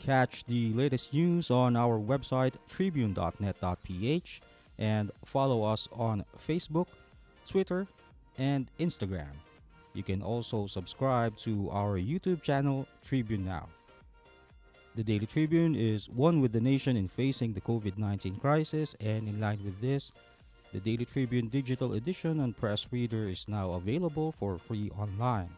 Catch the latest news on our website tribune.net.ph and follow us on Facebook, Twitter, and Instagram. You can also subscribe to our YouTube channel, Tribune Now. The Daily Tribune is one with the nation in facing the COVID-19 crisis, and in line with this, the Daily Tribune digital edition and press reader is now available for free online.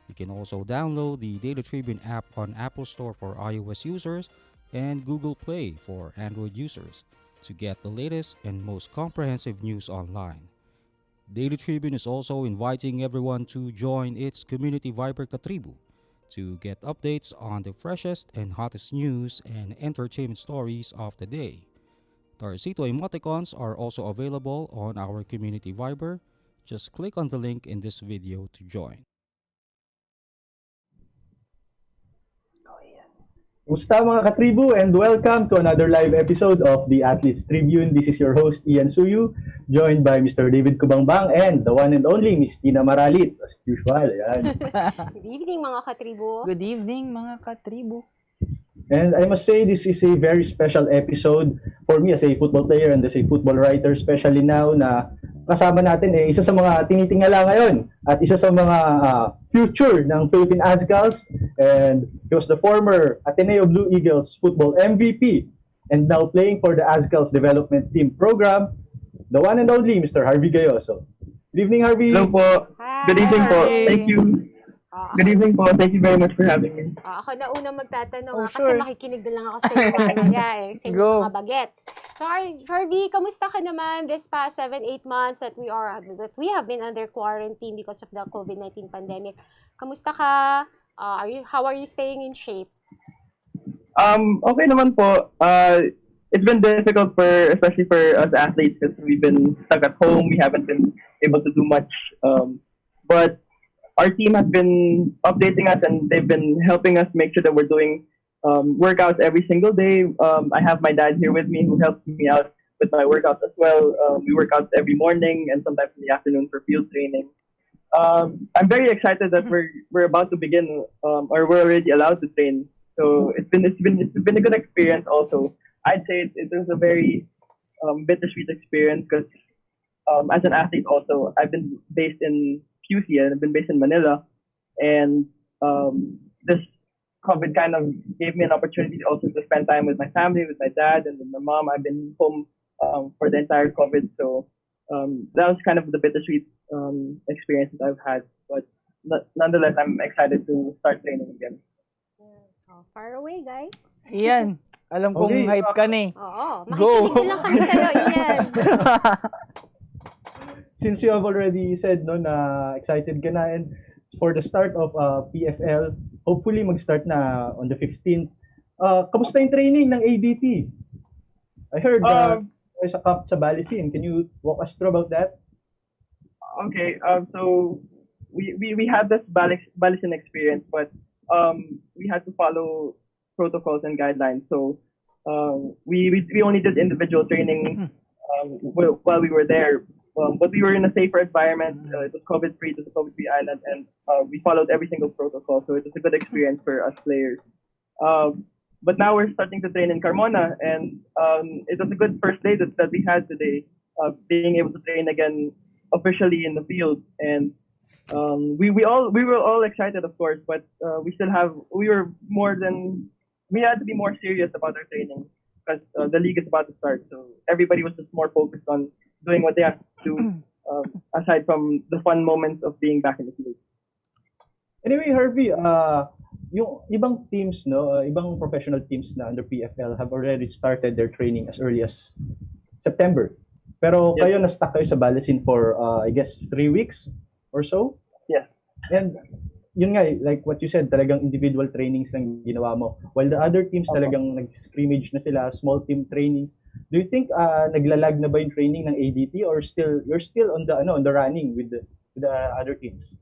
You can also download the Daily Tribune app on Apple Store for iOS users and Google Play for Android users to get the latest and most comprehensive news online. Daily Tribune is also inviting everyone to join its community Viber Katribu to get updates on the freshest and hottest news and entertainment stories of the day. Tarcito emoticons are also available on our community Viber. Just click on the link in this video to join. Kumusta mga katribu, and welcome to another live episode of the Athletes Tribune. This is your host Ian Suyu, joined by Mr. David Cubangbang and the one and only Kristina Maralit, as usual. Ayan. Good evening mga katribo. Good evening mga katribo. And I must say, this is a very special episode for me as a football player and as a football writer, especially now na kasama natin isa sa mga tinitingala ngayon at isa sa mga future ng Philippine Azkals, and he was the former Ateneo Blue Eagles football MVP and now playing for the Azkals Development Team program, the one and only Mr. Jarvey Gayoso. Good evening, Jarvey. Hello po. Hi. Good evening po. Thank you. Good evening po. Thank you very much for having me. Ako na una magtatanong kasi sure. makikinig na lang ako sa iyo mamaya sa inyong Go. mga bagets. So Harvey, kamusta ka naman this past 7-8 months that we have been under quarantine because of the COVID-19 pandemic? Kamusta ka? How are you staying in shape? Okay naman po. It's been difficult especially for us athletes, because we've been stuck at home. We haven't been able to do much. But our team has been updating us, and they've been helping us make sure that we're doing workouts every single day. I have my dad here with me who helps me out with my workouts as well. We work out every morning and sometimes in the afternoon for field training. I'm very excited that we're about to begin, or we're already allowed to train. So it's been a good experience. Also, I'd say it was a very bittersweet experience, because as an athlete, also I've been based in QC and I've been based in Manila, and this COVID kind of gave me an opportunity also to spend time with my family, with my dad and with my mom. I've been home for the entire COVID, so that was kind of the bittersweet experience that I've had. But nonetheless, I'm excited to start training again. Oh, far away, guys. Iyan, alam kong Okay, hype ka na eh. Oo, Go! makikinig din lang kami sa'yo, Ian. Since you have already said no na excited ka na and for the start of PFL, hopefully mag-start na on the 15th. Kamusta yung training ng ADT? I heard there's a cup sa Balisin. Can you walk us through about that? Okay, so we had this Balisin experience, but we had to follow protocols and guidelines. So we only did individual training while we were there. But we were in a safer environment. It was COVID-free. It was a COVID-free island, and we followed every single protocol. So it was a good experience for us players. But now we're starting to train in Carmona, and it was a good first day that we had today, being able to train again officially in the field. And we were all excited, of course, but we had to be more serious about our training because the league is about to start. So everybody was just more focused on doing what they have to do, aside from the fun moments of being back in the field. Anyway, Harvey, yung ibang teams, no, ibang professional teams na under PFL have already started their training as early as September. Pero Yes. kayo na-stuck kayo sa Balisin for, I guess, 3 weeks or so? Yes. And yun nga, like what you said, talagang individual trainings lang ginawa mo. While the other teams talagang nag-scrimmage na sila, small team trainings. Do you think naglalag na ba yung training ng ADT or you're still on the running with the other teams?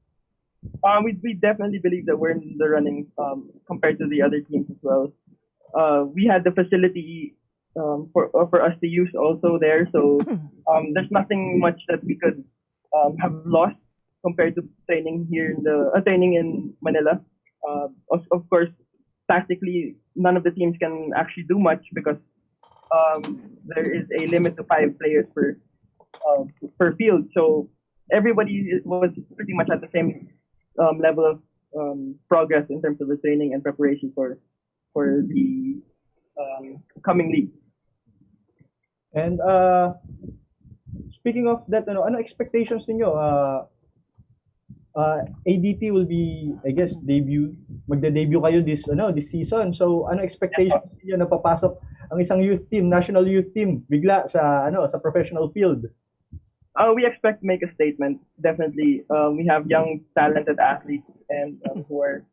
We definitely believe that we're in the running compared to the other teams as well. We had the facility for us to use also there, so there's nothing much that we could have lost compared to training here in training in Manila. Of course, tactically, none of the teams can actually do much because there is a limit to 5 players per field. So everybody was pretty much at the same level of progress in terms of the training and preparation for the coming league. And speaking of that, ano expectations niyo? ADT will be, I guess, magde-debut kayo this season. So ano expectations niyo na papasok ang isang youth team, national youth team bigla sa professional field? We expect to make a statement. Definitely, we have young, talented athletes and who are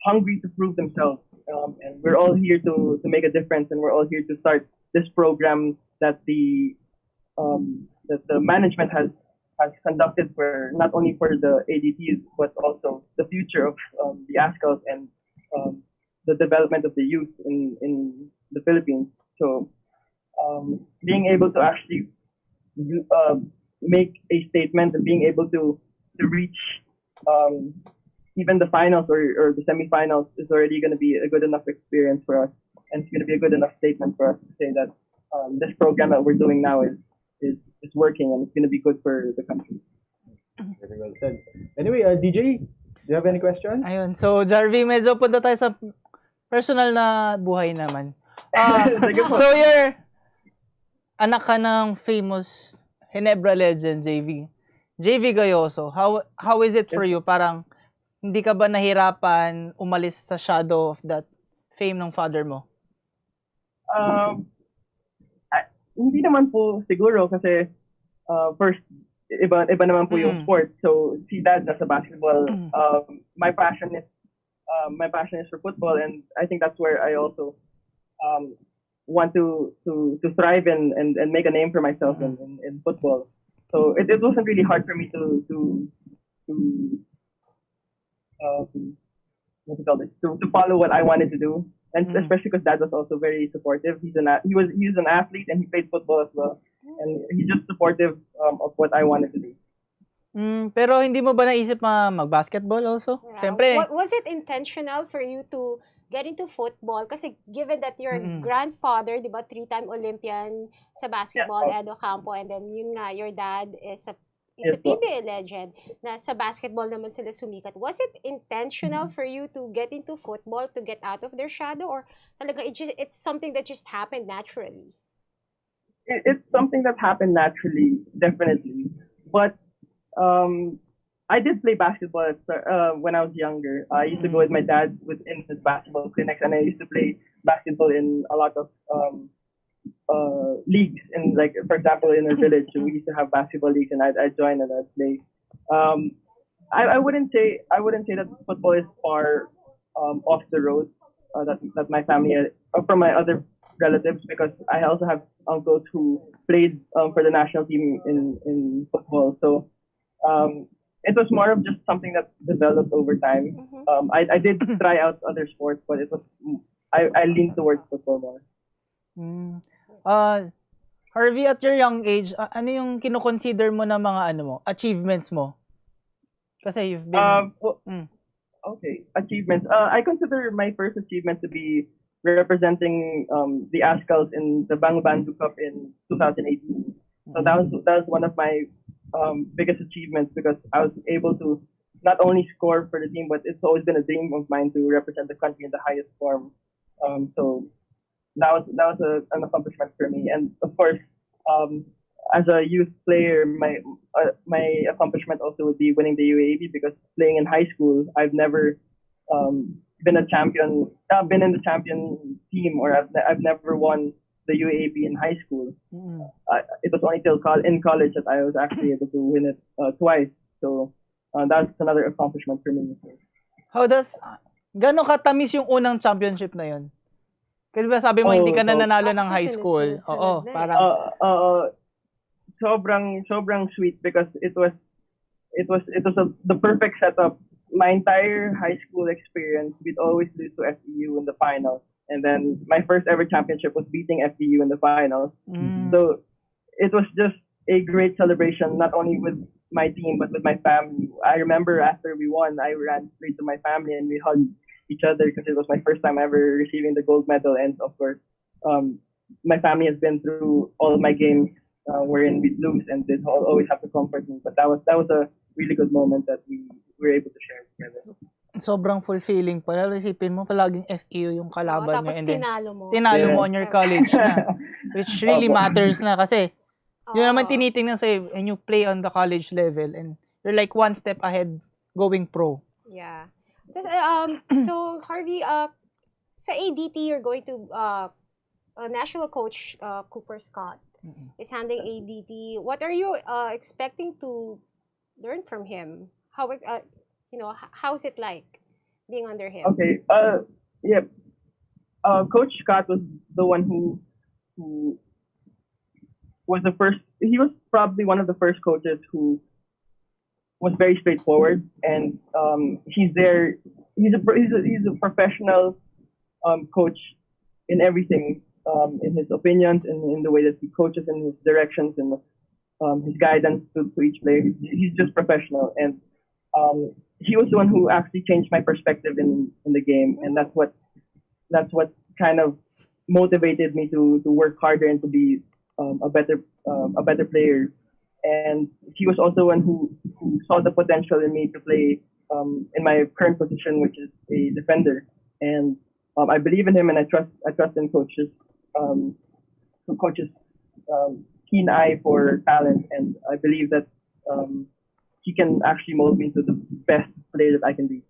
hungry to prove themselves. And we're all here to make a difference, and we're all here to start this program that the management has conducted for not only for the ADTs but also the future of the ASCALs and the development of the youth in the Philippines. So being able to actually make a statement and being able to reach even the finals or the semifinals is already going to be a good enough experience for us, and it's going to be a good enough statement for us to say that this program that we're doing now is working and it's going to be good for the country. Very well said. Anyway, DJ, do you have any question? Ayun, so Jarvey, medyo punta tayo sa personal na buhay naman. Sige po. So you're anak ka ng famous Ginebra legend, JV Gayoso. How is it for you? Parang hindi ka ba nahirapan umalis sa shadow of that fame ng father mo? Hindi naman po siguro kasi first iba naman po yung sport. So si dad nasa basketball. My passion is for football, and I think that's where I also want to thrive and make a name for myself in football. So it wasn't really hard for me to follow what I wanted to do, and especially because dad was also very supportive. He's an athlete and he played football as well, and he's just supportive of what I wanted to do. Pero hindi mo ba naisip mag-basketball also? Yeah. Siyempre. Was it intentional for you to get into football? Kasi given that your grandfather, di ba, 3-time Olympian sa basketball, Edo Campo, and then yun nga, your dad is a PBA legend na sa basketball naman sila sumikat. Was it intentional for you to get into football to get out of their shadow, or talaga it's something that just happened naturally? It's something that happened naturally, definitely. But I did play basketball when I was younger. I used to go with my dad in his basketball clinics, and I used to play basketball in a lot of leagues. In, like, for example, in our village, we used to have basketball leagues, and I'd join and I'd play. Um, I wouldn't say that football is far off the road that my family from my other relatives, because I also have uncles who played for the national team in football. So it was more of just something that developed over time. I did try out other sports, but it was I leaned towards football more. Mm. Harvey, at your young age, ano yung kino-consider mo na mga ano mo, achievements mo? Kasi you've been... Okay, achievements. I consider my first achievement to be representing the Ascals in the Bang Bandu Cup in 2018. So that was one of my biggest achievements, because I was able to not only score for the team, but it's always been a dream of mine to represent the country in the highest form. So that was an accomplishment for me. And of course, as a youth player, my accomplishment also would be winning the UAAP, because playing in high school, I've never been a champion. Been in the champion team, or I've never won the UAAP in high school. It was only till in college that I was actually able to win it twice. So that's another accomplishment for me. Gano'ng katamis yung unang championship na yun? Kasi ba sabi mo hindi ka na nanalo ng high school? Oo, parang sobrang sweet, because it was the perfect setup. My entire high school experience, we'd always lose to FEU in the finals, and then my first ever championship was beating FEU in the finals. So it was just a great celebration, not only with my team but with my family. I remember after we won, I ran straight to my family and we hugged each other, because it was my first time ever receiving the gold medal. And of course, my family has been through all of my games wherein we lose, and they always have to comfort me. But that was a really good moment that we were able to share together. Sobrang fulfilling pala. Isipin mo, palaging FEU yung kalaban nyo. Tapos And then, tinalo mo. mo on your college na. Which really matters na, kasi yun naman tinitingnan sa'yo, and you play on the college level, and you're like one step ahead going pro. Yeah. So, Harvey, sa ADT, you're going to, national coach Cooper Scott is handling ADT. What are you expecting to learn from him? How's it like being under him? Okay. Yeah. Coach Scott was the one who was the first. He was probably one of the first coaches who was very straightforward, and he's there. He's a professional coach in everything, in his opinions, and in the way that he coaches, and his directions, and his guidance to each player. He's just professional, and he was the one who actually changed my perspective in the game, and that's what kind of motivated me to work harder and to be a better player. And he was also one who saw the potential in me to play in my current position, which is a defender. And I believe in him, and I trust in coaches keen eye for talent, and I believe that he can actually mold me into the best player that I can be.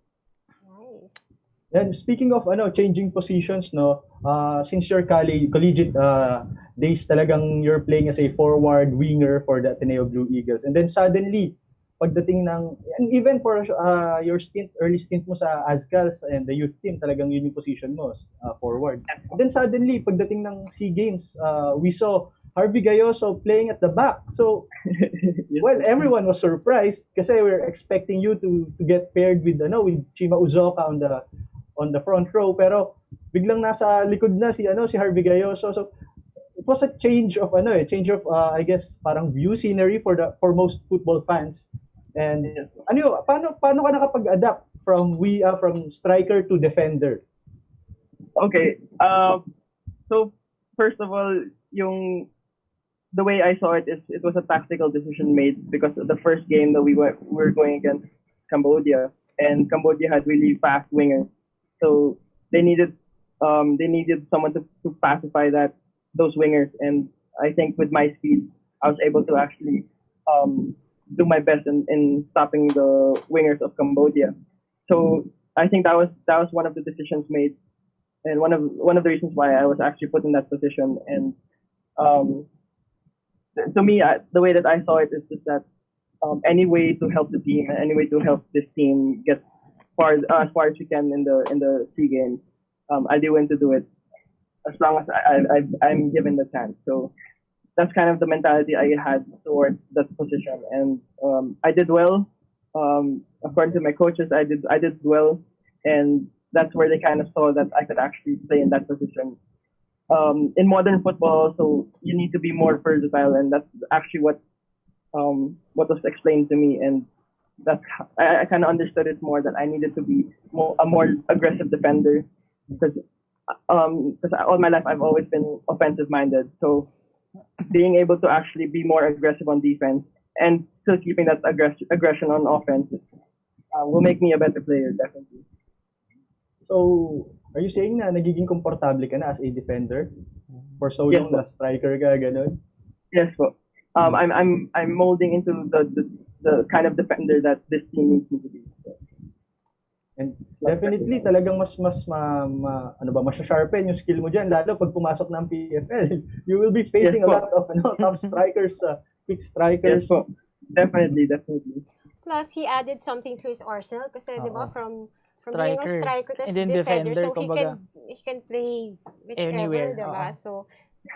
And speaking of changing positions, since your collegiate days, talagang you're playing as a forward winger for the Ateneo Blue Eagles, and then suddenly pagdating ng, and even for your early stint mo sa Ascals and the youth team, talagang yun yung position mo, forward. And then suddenly pagdating ng SEA Games, we saw Jarvey Gayoso playing at the back. So, well, everyone was surprised kasi we were expecting you to get paired with Chima Uzoka on the front row, pero biglang nasa likod na si Jarvey Gayoso. So it was a change of I guess parang view scenery for most football fans. And paano ka nakapag-adapt from striker to defender? Okay. So first of all, the way I saw it is it was a tactical decision made because of the first game that we were going against Cambodia, and Cambodia had really fast wingers. So they needed someone to pacify those wingers, and I think with my speed, I was able to actually do my best in stopping the wingers of Cambodia. So I think that was one of the decisions made, and one of the reasons why I was actually put in that position. And um, to me, the way that I saw it is just that any way to help the team, and any way to help this team get as far as we can in the SEA Games, I'll be willing to do it as long as I'm given the chance. So that's kind of the mentality I had towards that position, and I did well. According to my coaches, I did well, and that's where they kind of saw that I could actually play in that position. In modern football, so you need to be more versatile, and that's actually what was explained to me, and that's I kind of understood it more, that I needed to be a more aggressive defender, because all my life I've always been offensive minded. So being able to actually be more aggressive on defense and still keeping that aggression on offense will make me a better player, definitely. So, are you saying na nagiging komportable ka na as a defender? For so Yes, long na striker ka, ganun? Yes, po. I'm molding into the kind of defender that this team needs me to be. And definitely talagang mas sharpen yung skill mo diyan, lalo pag pumasok ng PFL. You will be facing Yes, a lot of top strikers, quick strikers. Yes, po. Definitely. Plus, he added something to his arsenal kasi, di ba, from being a Striker. striker to And then defender, so kumbaga, he can play whichever, anywhere. di ba? So,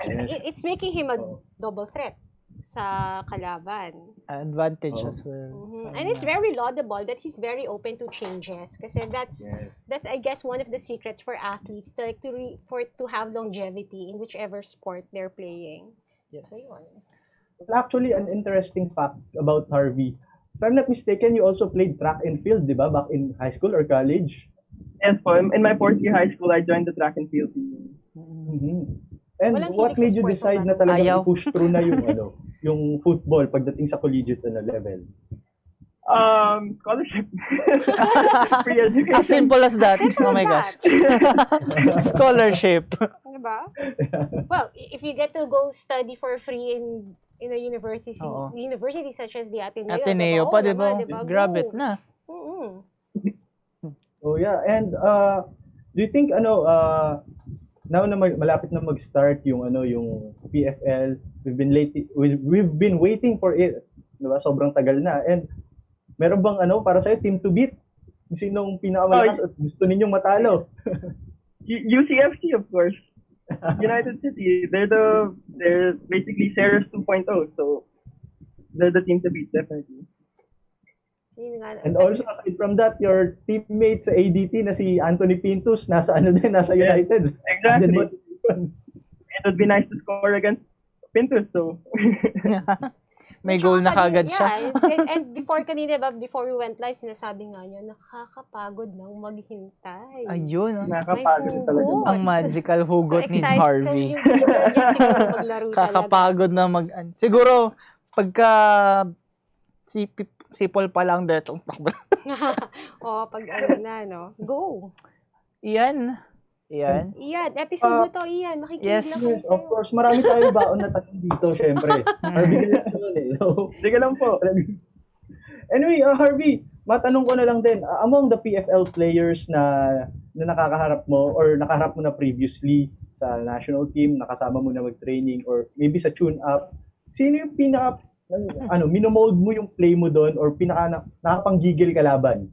it's making him a double threat sa kalaban. Advantage as well. And it's very laudable that he's very open to changes kasi that's I guess one of the secrets for athletes to have longevity in whichever sport they're playing. Yes. So yun. Actually, an interesting fact about Jarvey. If I'm not mistaken, you also played track and field, di ba? Back in high school or college? Yes, po. In my fourth year high school, I joined the track and field team. And Walang what hilig sa made you sport decide ng na talagang Ayaw. i-push through na yung yung football pagdating sa collegiate level? Scholarship. Free education. As simple as that. Simple Oh as my that. gosh. Scholarship. Diba? Well, if you get to go study for free in a university such as the Ateneo pa, diba? Grab it na. Oh yeah, and do you think now na malapit na mag-start yung yung PFL, we've been waiting for it, 'di ba? Sobrang tagal na. And meron bang para sa team to beat? Sinong pinakamalakas at gusto ninyong matalo? UCFC, of course. United City. They're basically Ceres 2.0, so they're the team to beat, definitely. And also, aside from that, your teammate sa ADT na si Anthony Pintus, nasa nasa United. Exactly. It would be nice to score against Pintus, so. May goal na kagad siya. And before we went live, sinasabi nga niya, nakakapagod nang maghintay. Ayun. Nakakapagod talaga. Ang magical hugot ni Jarvey. So yung gamer niya siguro maglaro talaga. Kakapagod na siguro, pagka si Paul pa lang dito. Pag no? Go! Iyan, episode mo to, Ian. Makikinig Yes. lang kami Yes, sa'yo. of course. Marami tayo baon na tanong dito, syempre. Harvey So, Sige lang po. anyway, Harvey, matanong ko na lang din, among the PFL players na nakakaharap mo or nakaharap mo na previously sa national team, nakasama mo na mag-training or maybe sa tune-up, sino yung minomold mo yung play mo doon or nakapanggigil ka laban?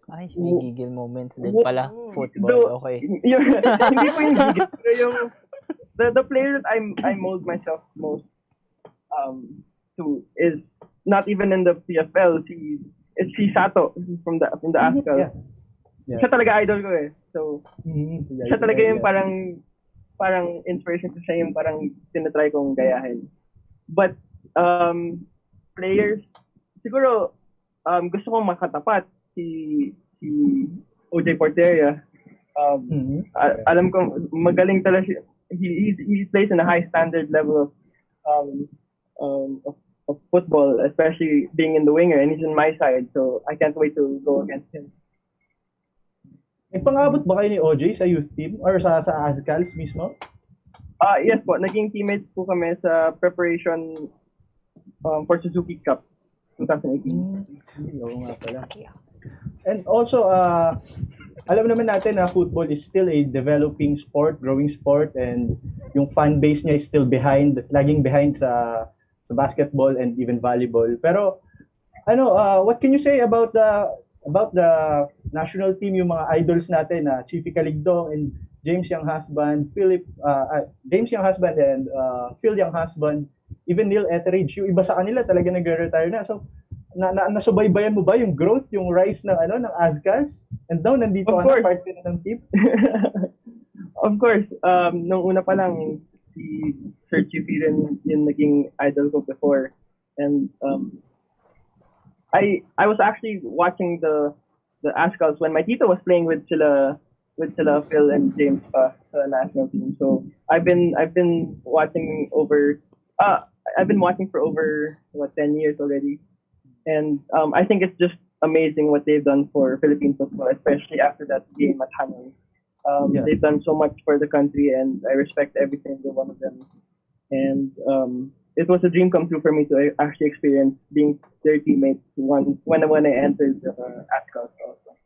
Ay, may gigil moments din pala. Football, okay. Hindi po yung gigil, pero yung the player that I mold myself most to is not even in the PFL. It's si Sato from the ASCAL. Yeah. Siya talaga idol ko eh. So siya talaga yung parang inspiration ko, siya yung parang tinatry kong gayahin. But players siguro gusto kong makatapat si OJ Porteria. Alam ko magaling talaga siya. He plays in a high standard level of football, especially being in the winger, and he's on my side, so I can't wait to go against him. Pang-abot ba kayo ni OJ sa youth team or sa ASCALs mismo? Yes po, naging teammates po kami sa preparation for Suzuki Cup. 2018. Oo nga pala. Kasi ako. And also, alam naman natin na football is still a developing sport, growing sport, and yung fan base niya is still laging behind sa basketball and even volleyball. Pero what can you say about the national team, yung mga idols natin, Chiefy Caligdong and James Young Husband, James Young Husband and Phil Young Husband, even Neil Etheridge, yung iba sa kanila talaga nagre-retire na. So nasubaybayan mo ba yung growth, yung rise ng ng Azcals? And now nandito Of ka na, course. part ka na ng team. Of course, nung una pa lang, si Sir Chiefy rin yung naging idol ko before. And I was actually watching the Azcals when my tito was playing with sila Phil and James pa sa national team. So I've been watching for over 10 years already. And I think it's just amazing what they've done for Philippine football, especially after that game at Hanoi. Yeah. They've done so much for the country, and I respect every single one of them. And it was a dream come true for me to actually experience being their teammates when I entered the ASCAL also.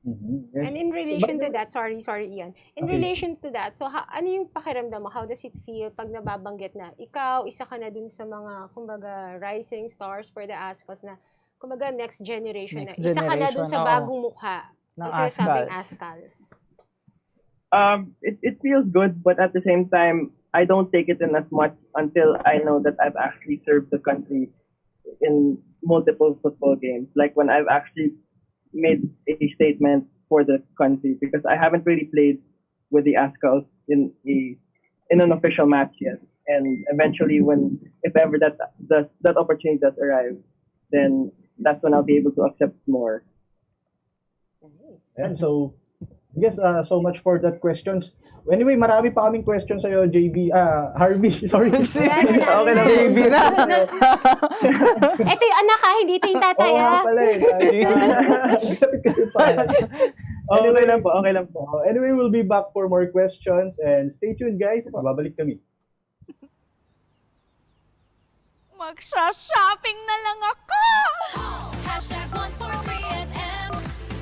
Mhm. Yes. And in relation to that, sorry Ian. In Okay. relation to that, so ano yung pakiramdam mo? How does it feel pag nababanggit na ikaw, isa ka na dun sa mga, kumbaga, rising stars for the ASCALs na, kumbaga, next generation Next na. Isa ka na dun sa generation, oo. bagong mukha. Ng Kasi sabing ASCALs. ASCALs. It feels good, but at the same time, I don't take it in as much until I know that I've actually served the country in multiple football games. Like when I've actually made a statement for the country, because I haven't really played with the ASCALs in an official match yet. And eventually, if ever that opportunity does arrive, then that's when I'll be able to accept more. Nice. Ayan, so I guess so much for that questions. Anyway, marami pa kaming questions sa'yo, Harvey, sorry. Okay lang. JB na. Ito yung anak hindi ito yung tatay Oo nga pala eh. Lapit kasi pa. Okay lang po. Anyway, we'll be back for more questions and stay tuned guys. Babalik kami. Magsha-shopping na lang ako! Hashtag 143SM.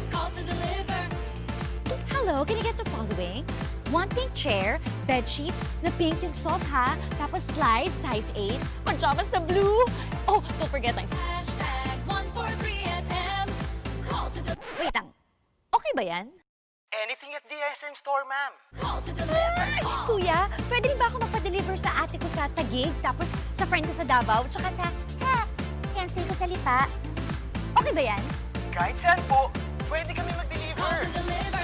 Call to deliver. Hello, can you get the following? One pink chair, bed sheets, na pink yung soft ha, tapos slides, size 8, pajamas na blue. Oh, don't forget lang. Hashtag 143SM. Call to deliver. Wait lang, okay ba yan? Anything at the SM store, ma'am. Call to deliver. Kuya, pwede rin ba ako magpa-deliver sa ate ko sa Taguig, tapos sa friend ko sa Davao, tsaka sa, fiancé ko sa Lipa? Okay ba yan? Kahit saan po, pwede kami Call mag-deliver. to deliver.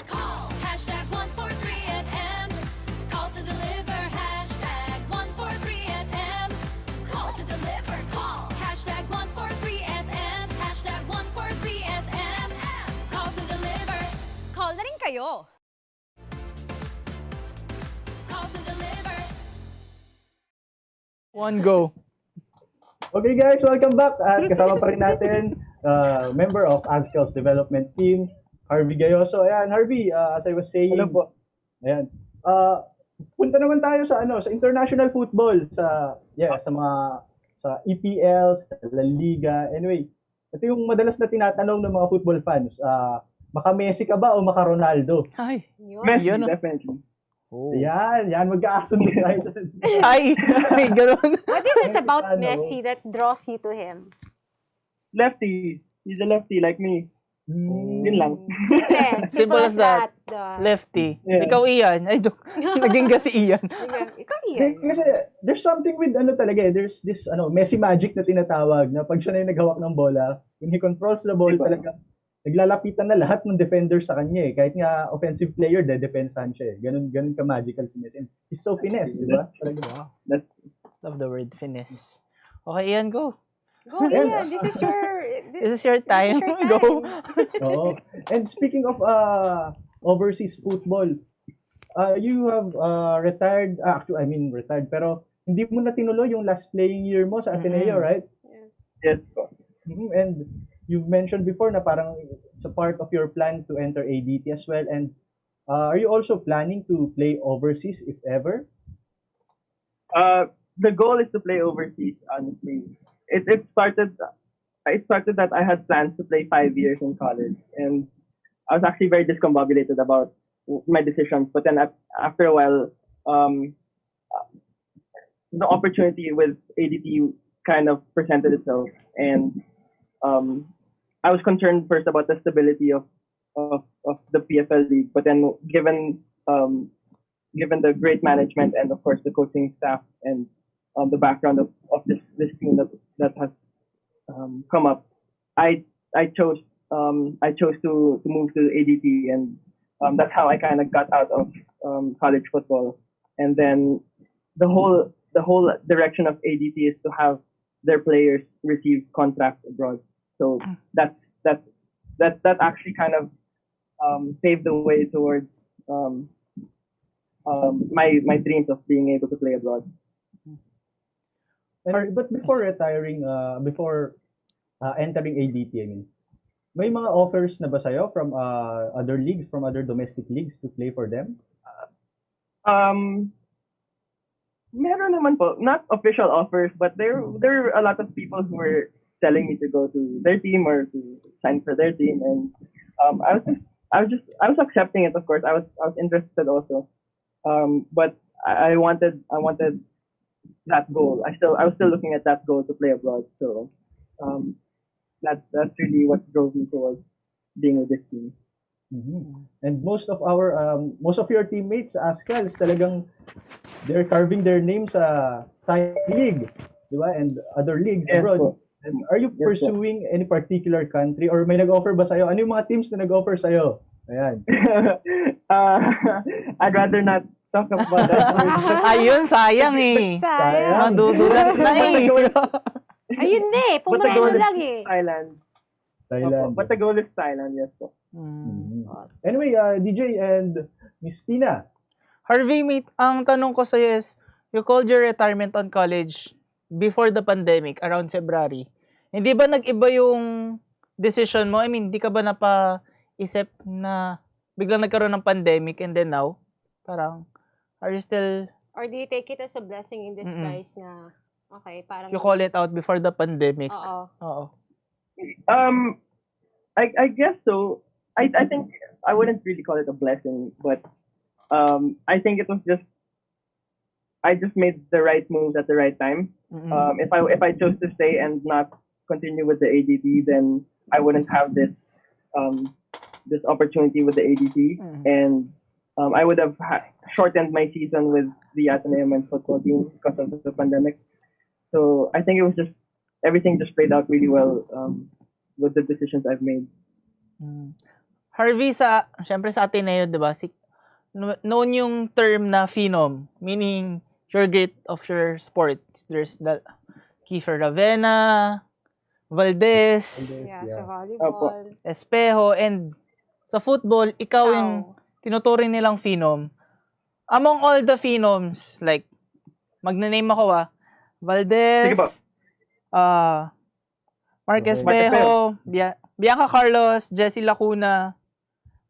Call. Hashtag 143SM. Call to deliver. Hashtag 143SM. Call to deliver. Call. Hashtag 143SM. Hashtag 143SM. Call to deliver. Call na rin kayo. Call to deliver. One go. Okay guys, welcome back. At kasama pa rin natin, member of ASCAL's development team, Jarvey Gayoso. Ayan, Harvey, as I was saying, Hello po. ayan. Punta naman tayo sa sa international football, sa EPL, sa La Liga. Anyway, ito yung madalas na tinatanong ng mga football fans. Maka Messi ka ba o maka Ronaldo? Ay. Yun. Messi, Yun, no? definitely. Oh. Yan, magkakasundo tayo. Ay, may ganun. What is it about Ano? Messi that draws you to him? Lefty. He's a lefty like me. Yun lang. Simple as that. Lefty. Yeah. Ikaw, Ian. Ay, naging kasi Ian. Ikaw Ian. Kasi there's something with there's this Messi magic na tinatawag na pag siya na yung naghawak ng bola, when he controls the ball Diba? talaga, naglalapitan na lahat ng defender sa kanya eh. Kahit nga offensive player, de-defensahan siya eh. Ganun ka magical si Messi. He's so finesse, di ba? Talaga ba? That's Love the word finesse. Okay, Ian, go. Go Ian, this is your This is your time. Go. Oo. And speaking of overseas football, you have retired, retired, pero hindi mo na tinuloy yung last playing year mo sa Ateneo, Mhm. right? yes po. And you've mentioned before na parang it's a part of your plan to enter ADT as well. And Are you also planning to play overseas if ever? The goal is to play overseas. Honestly, it started that I had plans to play 5 years in college, and I was actually very discombobulated about my decisions. But then after a while, um, the opportunity with ADT kind of presented itself, and um, I was concerned first about the stability of the PFL league. But then, given the great management and of course the coaching staff and the background of this team that has come up, I I chose to move to ADT, and that's how I kind of got out of college football. And then the whole direction of ADT is to have their players receive contracts abroad. So that's that's that actually kind of paved the way towards um, my dreams of being able to play abroad. But before retiring, before entering ADT, I mean, may mga offers na ba sa'yo from other leagues, from other domestic leagues to play for them? Um, Meron naman po, not official offers, but there are a lot of people who were telling me to go to their team or to sign for their team, and I was accepting it. Of course, I was interested also, but I wanted that goal. I was still looking at that goal to play abroad. So um, that's really what drove me towards being with this team. And most of your teammates, Askal, is talagang they're carving their names sa Thai league, di ba? And other leagues Yes abroad. po. And are you Yes po. pursuing any particular country or may nag-offer ba sa'yo? Ano yung mga teams na nag-offer sa'yo? Ayan. uh, I'd rather not talk about that. Ayun, sayang eh. Sayang. Madudulas na eh. Ayun na eh. But the goal Pumalo is lang eh. Thailand. Thailand. But the goal is Thailand, yes po. Mm. Anyway, DJ and Miss Tina, Harvey, mate, ang tanong ko sa'yo is, you called your retirement on college before the pandemic, around February. Hindi ba nag-iba yung decision mo? I mean, di ka ba napaisip na biglang nagkaroon ng pandemic and then now? Parang, are you still, Or do you take it as a blessing in disguise na, okay, parang, you call it out before the pandemic? oo. Oo. I guess so. I think I wouldn't really call it a blessing, but I think it was just I just made the right moves at the right time. Mm-mm. If I chose to stay and not continue with the ADT, then I wouldn't have this opportunity with the ADT, and I would have shortened my season with the Ateneo men's football team because of the pandemic. So I think it was just everything just played out really well with the decisions I've made. Mm. Harvey, syempre sa Ateneo, di ba, known yung term na phenom, meaning you're great of your sport. There's the Kiefer Ravena, Valdez, Yeah, Yeah. sa volleyball. Espejo, and sa football, ikaw yung tinuturing nilang phenom. Among all the phenoms, like, magnaname ako Valdez, Sige po. Mark Okay. Espejo, Bianca Carlos, Jessie Lacuna,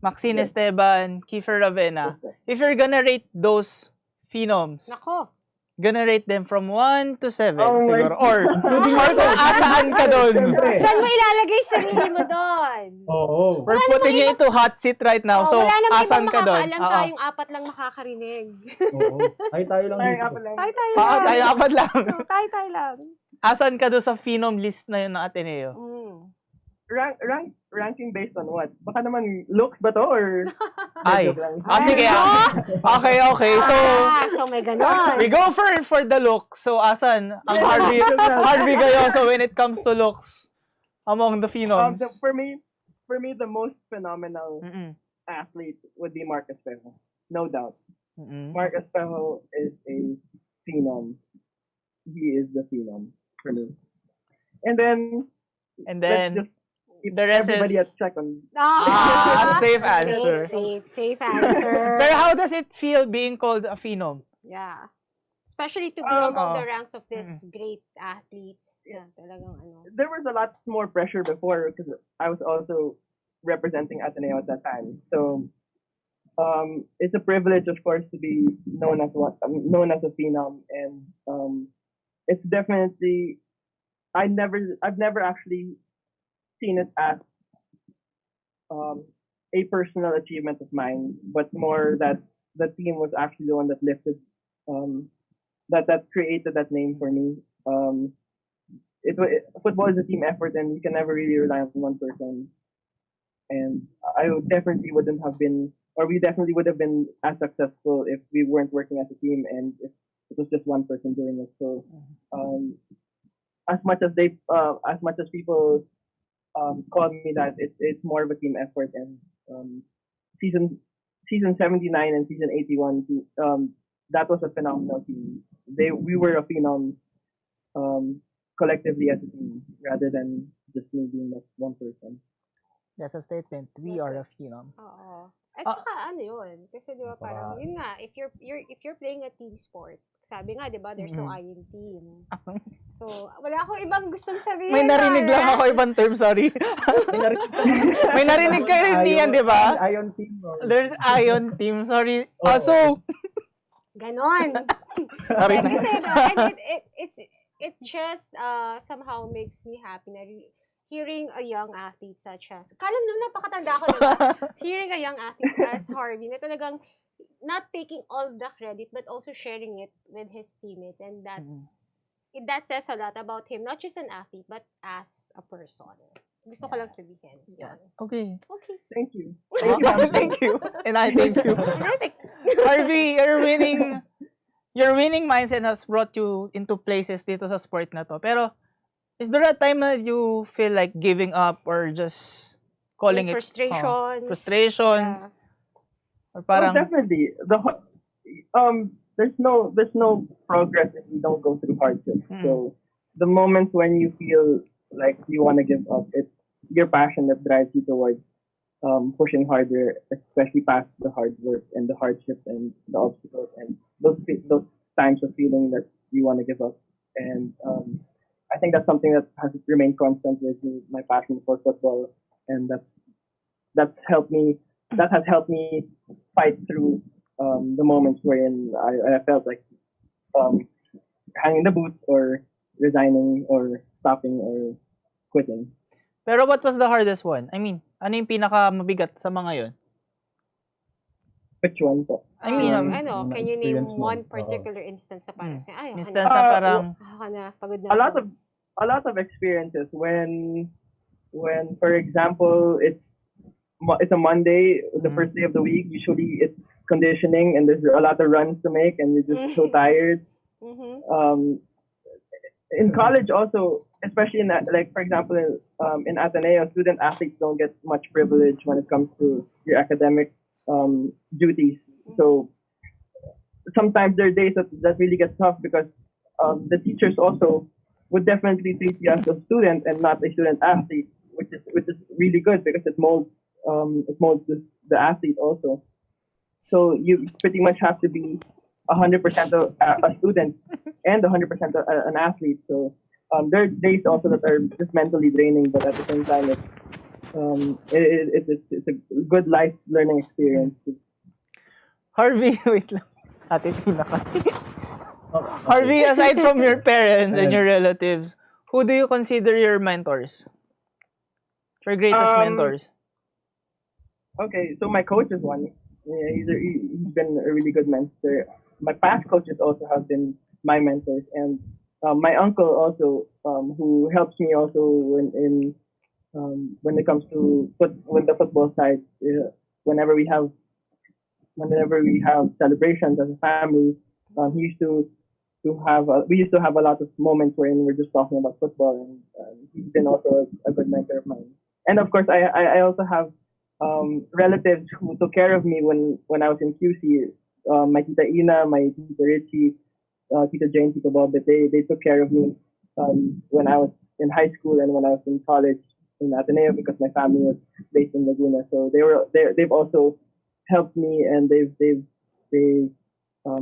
Maxine Yes. Esteban, Kiefer Ravena. If you're gonna rate those phenoms, Nako. gonna rate them from 1 to 7 Oh my siguro. Or myself. asaan ka doon? Siyempre. Saan mo ilalagay sarili mo doon? Oo. We're putting you into hot seat right now. So, wala namang asan ibang ka doon? makakaalam, Oo. tayong apat lang makakarinig. Oo. Tayo lang Ay, dito. apa lang. Tayo Oo, lang. tayo apat lang. Tayo lang. Asan ka doon sa phenom list na yun ng Ateneo? Ranking based on what? Baka naman looks ba to or Ay. joke lang? Sige. Okay. So, So may ganon. we go for the look. So, asan ang Jarvey Gayoso when it comes to looks among the phenoms? For me, the most phenomenal Mm-mm. athlete would be Mark Espejo, no doubt. Mm-mm. Mark Espejo is a phenom. He is the phenom for me. And then And let's then, just keep the rest everybody is- at second. safe answer. Safe answer. Pero how does it feel being called a phenom? Yeah. Especially to be Um, among the ranks of these great athletes. Yeah, talagang ano. There was a lot more pressure before because I was also representing Ateneo at that time. So it's a privilege, of course, to be known as a phenom, and it's definitely I've never actually seen it as um, a personal achievement of mine, but more that the team was actually the one that lifted um, that created that name for me. Football is a team effort, and you can never really rely on one person. And definitely wouldn't have been, or we definitely would have been as successful if we weren't working as a team and if it was just one person doing it. So, um, as much as people call me that, it's more of a team effort. And um, season season 79 and season 81, that was a phenomenal team. We were a phenom collectively as a team rather than just me being like one person. That's a statement. We are a phenom. Oo. At Ah. saka ano yun, kasi di ba parang, yun nga, if you're playing a team sport, sabi nga, di ba, there's no I in team. So, wala akong ibang gustong sabihin. May narinig lang ako ibang term, sorry. May narinig kayo rin niyan, di ba? Ion team. There's Ion team, sorry. Oo. So, Ganon. sorry And na. kasi, no, and it just somehow makes me happy na hearing a young athlete such as, kalam naman napakatanda ko, diba? Hearing a young athlete as Harvey na talagang not taking all the credit but also sharing it with his teammates, and that says a lot about him, not just an athlete but as a person. Gusto ko lang sabihin. Yun. Okay. Okay. Thank you. Thank you. And I thank you. Harvey, your winning mindset has brought you into places dito sa sport na to. Pero, is there a time that you feel like giving up or just calling it frustrations? Yeah. Or Oh, parang, definitely. There's no progress if you don't go through hardships. So the moments when you feel like you want to give up, it's your passion that drives you towards pushing harder, especially past the hard work and the hardships and the obstacles and those times of feeling that you want to give up. And I think that's something that has remained constant with me, my passion for football, and that's helped me. That has helped me fight through the moments wherein I felt like hanging the boots or resigning or stopping or quitting. pero what was the hardest one? I mean, ano yung pinaka mabigat sa mga yun? Which one po? I mean, Can you name experience mo. one particular instance sa parang, ay, instance na parang, pagod na. A lot of experiences when for example it's a Monday, the first day of the week. Usually it's conditioning and there's a lot of runs to make and you're just so tired. In college also, especially in that, like for example in Ateneo, student athletes don't get much privilege when it comes to your academic duties. So sometimes there are days that really get tough because the teachers also would definitely treat you as a student and not a student athlete, which is really good because it molds the athlete also. So you pretty much have to be 100% a student and 100% an athlete. So there are days also that are just mentally draining, but at the same time it's a good life learning experience. Harvey, wait lang. Ate Tina kasi. Harvey, aside from your parents and your relatives, who do you consider your mentors? Your greatest mentors? Okay, so my coach is one. Yeah, he's been a really good mentor. My past coaches also have been my mentors, and my uncle also, who helps me also when it comes to when the football side. Whenever we have celebrations as a family, he used to we used to have a lot of moments wherein we're just talking about football, and he's been also a good mentor of mine. And of course, I also have relatives who took care of me when I was in QC. My tita Ina, my tita Richie, tita Jane, tita Bobet, they took care of me when I was in high school and when I was in college in Ateneo because my family was based in Laguna. So they've also helped me and they've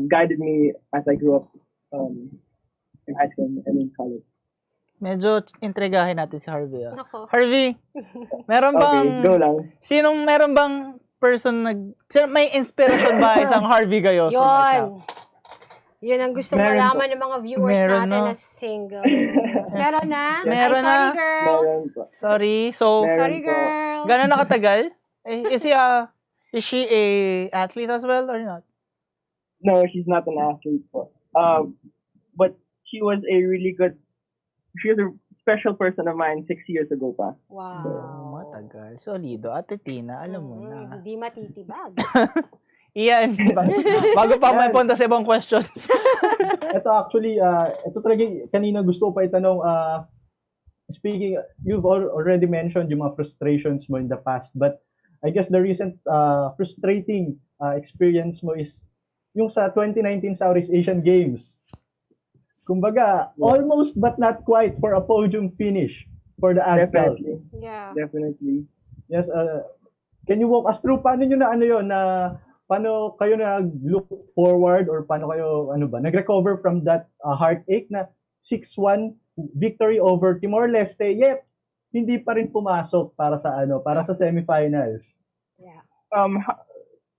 guided me as I grew up in high school and in college. Medyo intrigahin natin si Harvey. Nako. Harvey, meron bang, Okay, go lang. meron bang person may inspiration ba isang Jarvey Gayoso? Yun. Yun ang gusto Meron malaman ng mga viewers Meron natin na. na single. Yes. Meron na? Meron Ay, sorry, na. girls. Meron po. Sorry. So, Meron Sorry, po. girls. gano'n nakatagal? Is she a athlete as well or not? No, she's not an athlete po. But she was a special person of mine 6 years ago pa. Wow. Matagal. Solido. Ate Tina, alam mo na. Hindi matitibag. Iyan. Bago pa may punta sa ibang questions. Ito actually, ito talaga kanina gusto ko pa itanong, speaking, you've already mentioned yung mga frustrations mo in the past, but I guess the recent frustrating experience mo is yung sa 2019 Southeast Asian Games. Kumbaga, almost but not quite for a podium finish for the Aztals. Definitely. Yeah. Definitely. Yes, can you walk us through paano nyo na paano kayo nag-look forward or paano kayo nag-recover from that heartache na 6-1 victory over Timor-Leste, yet hindi pa rin pumasok para sa semifinals. Yeah.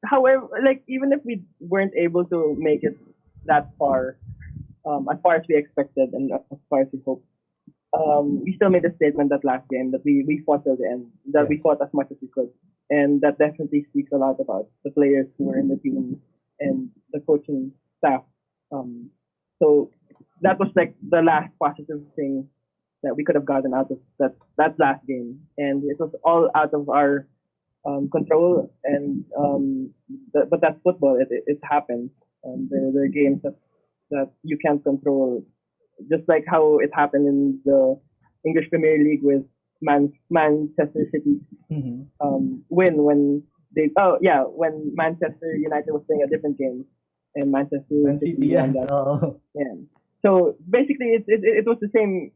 However, like even if we weren't able to make it that far, as far as we expected and as far as we hoped, we still made a statement that last game that we fought till the end, that we fought as much as we could, and that definitely speaks a lot about the players who were in the team and the coaching staff. So that was like the last positive thing that we could have gotten out of that last game, and it was all out of our control. And but that's football. It happens. There are games that you can't control, just like how it happened in the English Premier League with Manchester City. When Manchester United was playing a different game and Manchester City won that. Yeah. So basically, it was the same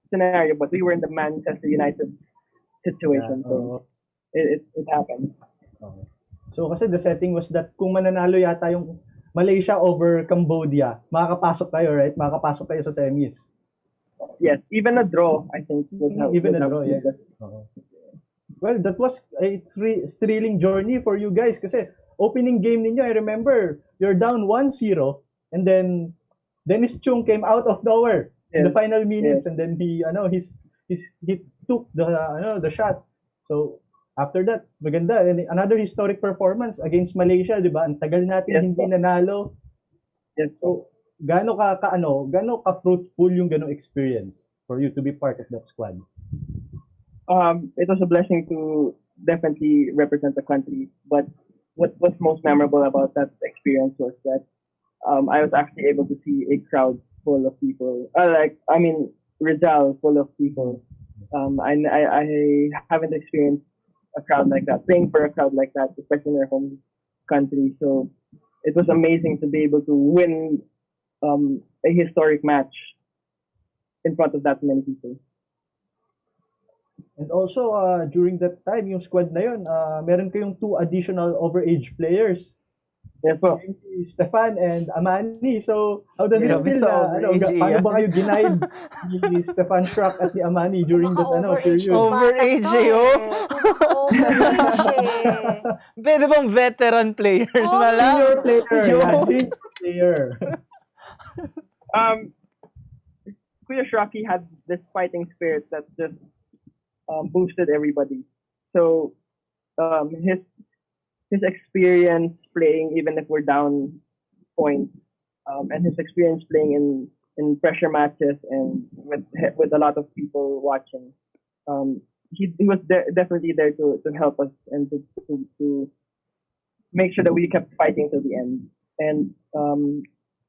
scenario, but we were in the Manchester United situation. So it happened. Okay. So kasi the setting was that kung mananalo yata yung Malaysia over Cambodia, makakapasok kayo, right? Makakapasok kayo sa semis. Yes, even a draw, I think. Even a draw, yes. Well, that was a thrilling journey for you guys kasi opening game ninyo, I remember, you're down 1-0 and then Dennis Chung came out of nowhere in the final minutes and then he took the shot. So after that, maganda, and another historic performance against Malaysia, 'di ba? Ang tagal natin hindi nanalo. Yes. So gaano ka fruitful yung ganong experience for you to be part of that squad? It was a blessing to definitely represent the country, but what was most memorable about that experience was that I was actually able to see a crowd full of people. Rizal full of people. I haven't experienced a crowd like that, playing for a crowd like that, especially in our home country. So it was amazing to be able to win a historic match in front of that many people. And also, during that time, yung squad na yun, meron kayong 2 additional overage players. Yes po. Stefan and Amani. So, how does it Grabe feel sa na, overage, paano ba kayo ginaid ni Stefan Schrock at ni Amani during that period? Overage Pwede bang veteran players na lang? Senior player. Kuya Shrocky had this fighting spirit that just boosted everybody. So his experience playing, even if we're down points, and his experience playing in pressure matches and with a lot of people watching, he was definitely there to help us and to make sure that we kept fighting till the end. And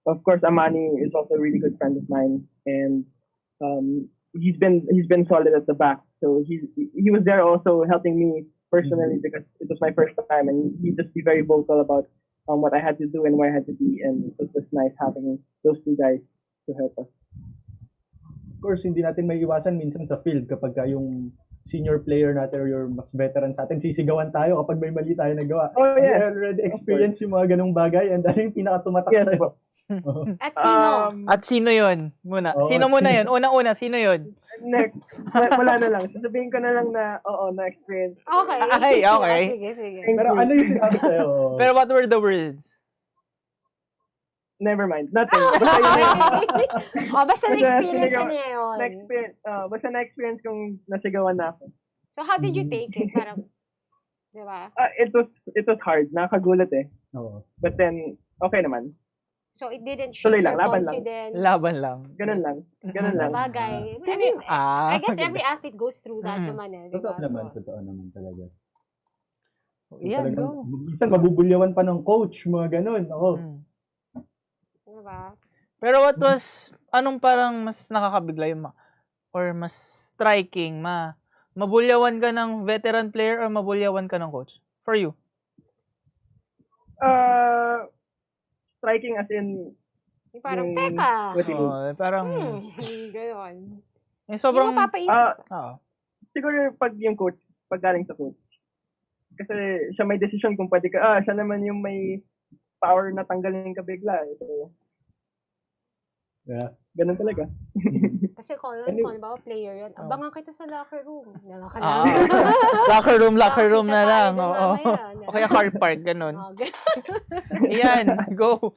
of course, Amani is also a really good friend of mine, and he's been solid at the back. So he was there also helping me personally because it was my first time, and he'd just be very vocal about what I had to do and where I had to be, and it was just nice having those 2 guys to help us. Of course, hindi natin may iwasan minsan sa field kapag yung senior player natin or your mas veteran sa atin, sisigawan tayo kapag may mali tayo nagawa. Oh, yeah. You already experienced yung mga ganong bagay and ano yung pinakatumatak Yes, sa'yo? At sino? At sino yun? Muna. Oo, Sino muna sino? yun? Una-una, sino yun? next, wala na lang. Sasabihin ko na lang na, oo, na-experience. Okay. Ay, okay. Sige, sige. Pero ano yung sinabi sa'yo? Pero what were the words? Never mind. Nothing. Basta yun, Basta na-experience sinigaw- niya yun. basta na-experience kong nasigawan na ako. So, how did you take it? Parang, di ba? It was hard. Nakakagulat eh. Oo. But then, okay naman. So, it didn't shake Tuloy your lang, laban lang. confidence. Laban lang. Ganun lang. Ganun lang. Sabagay. I mean, I guess every athlete goes through that naman eh. Di ba? Totoo naman talaga. Yeah, Talagang, go. minsan mabubulyawan pa ng coach, mga ganun. Oo. Di ba? Pero what was, anong parang mas nakakabigla yung or mas striking, mabulyawan ka ng veteran player or mabulyawan ka ng coach? For you? Striking as in, Yung parang, Yung- teka. what do you mean? Parang, Gano'n. sobrang, Yung mapapaisip. oo. siguro pag yung coach, pag galing sa coach. Kasi siya may decision kung pwede ka, siya naman yung may power na tanggalin ka bigla. So, Yeah. ganun talaga. Kasi kung halimbawa player yan, abangan kita sa locker room. Nalaka Ah. lang. Locker room na lang. Oo. Oo. O kaya car park, ganun. Oh, Yan, go.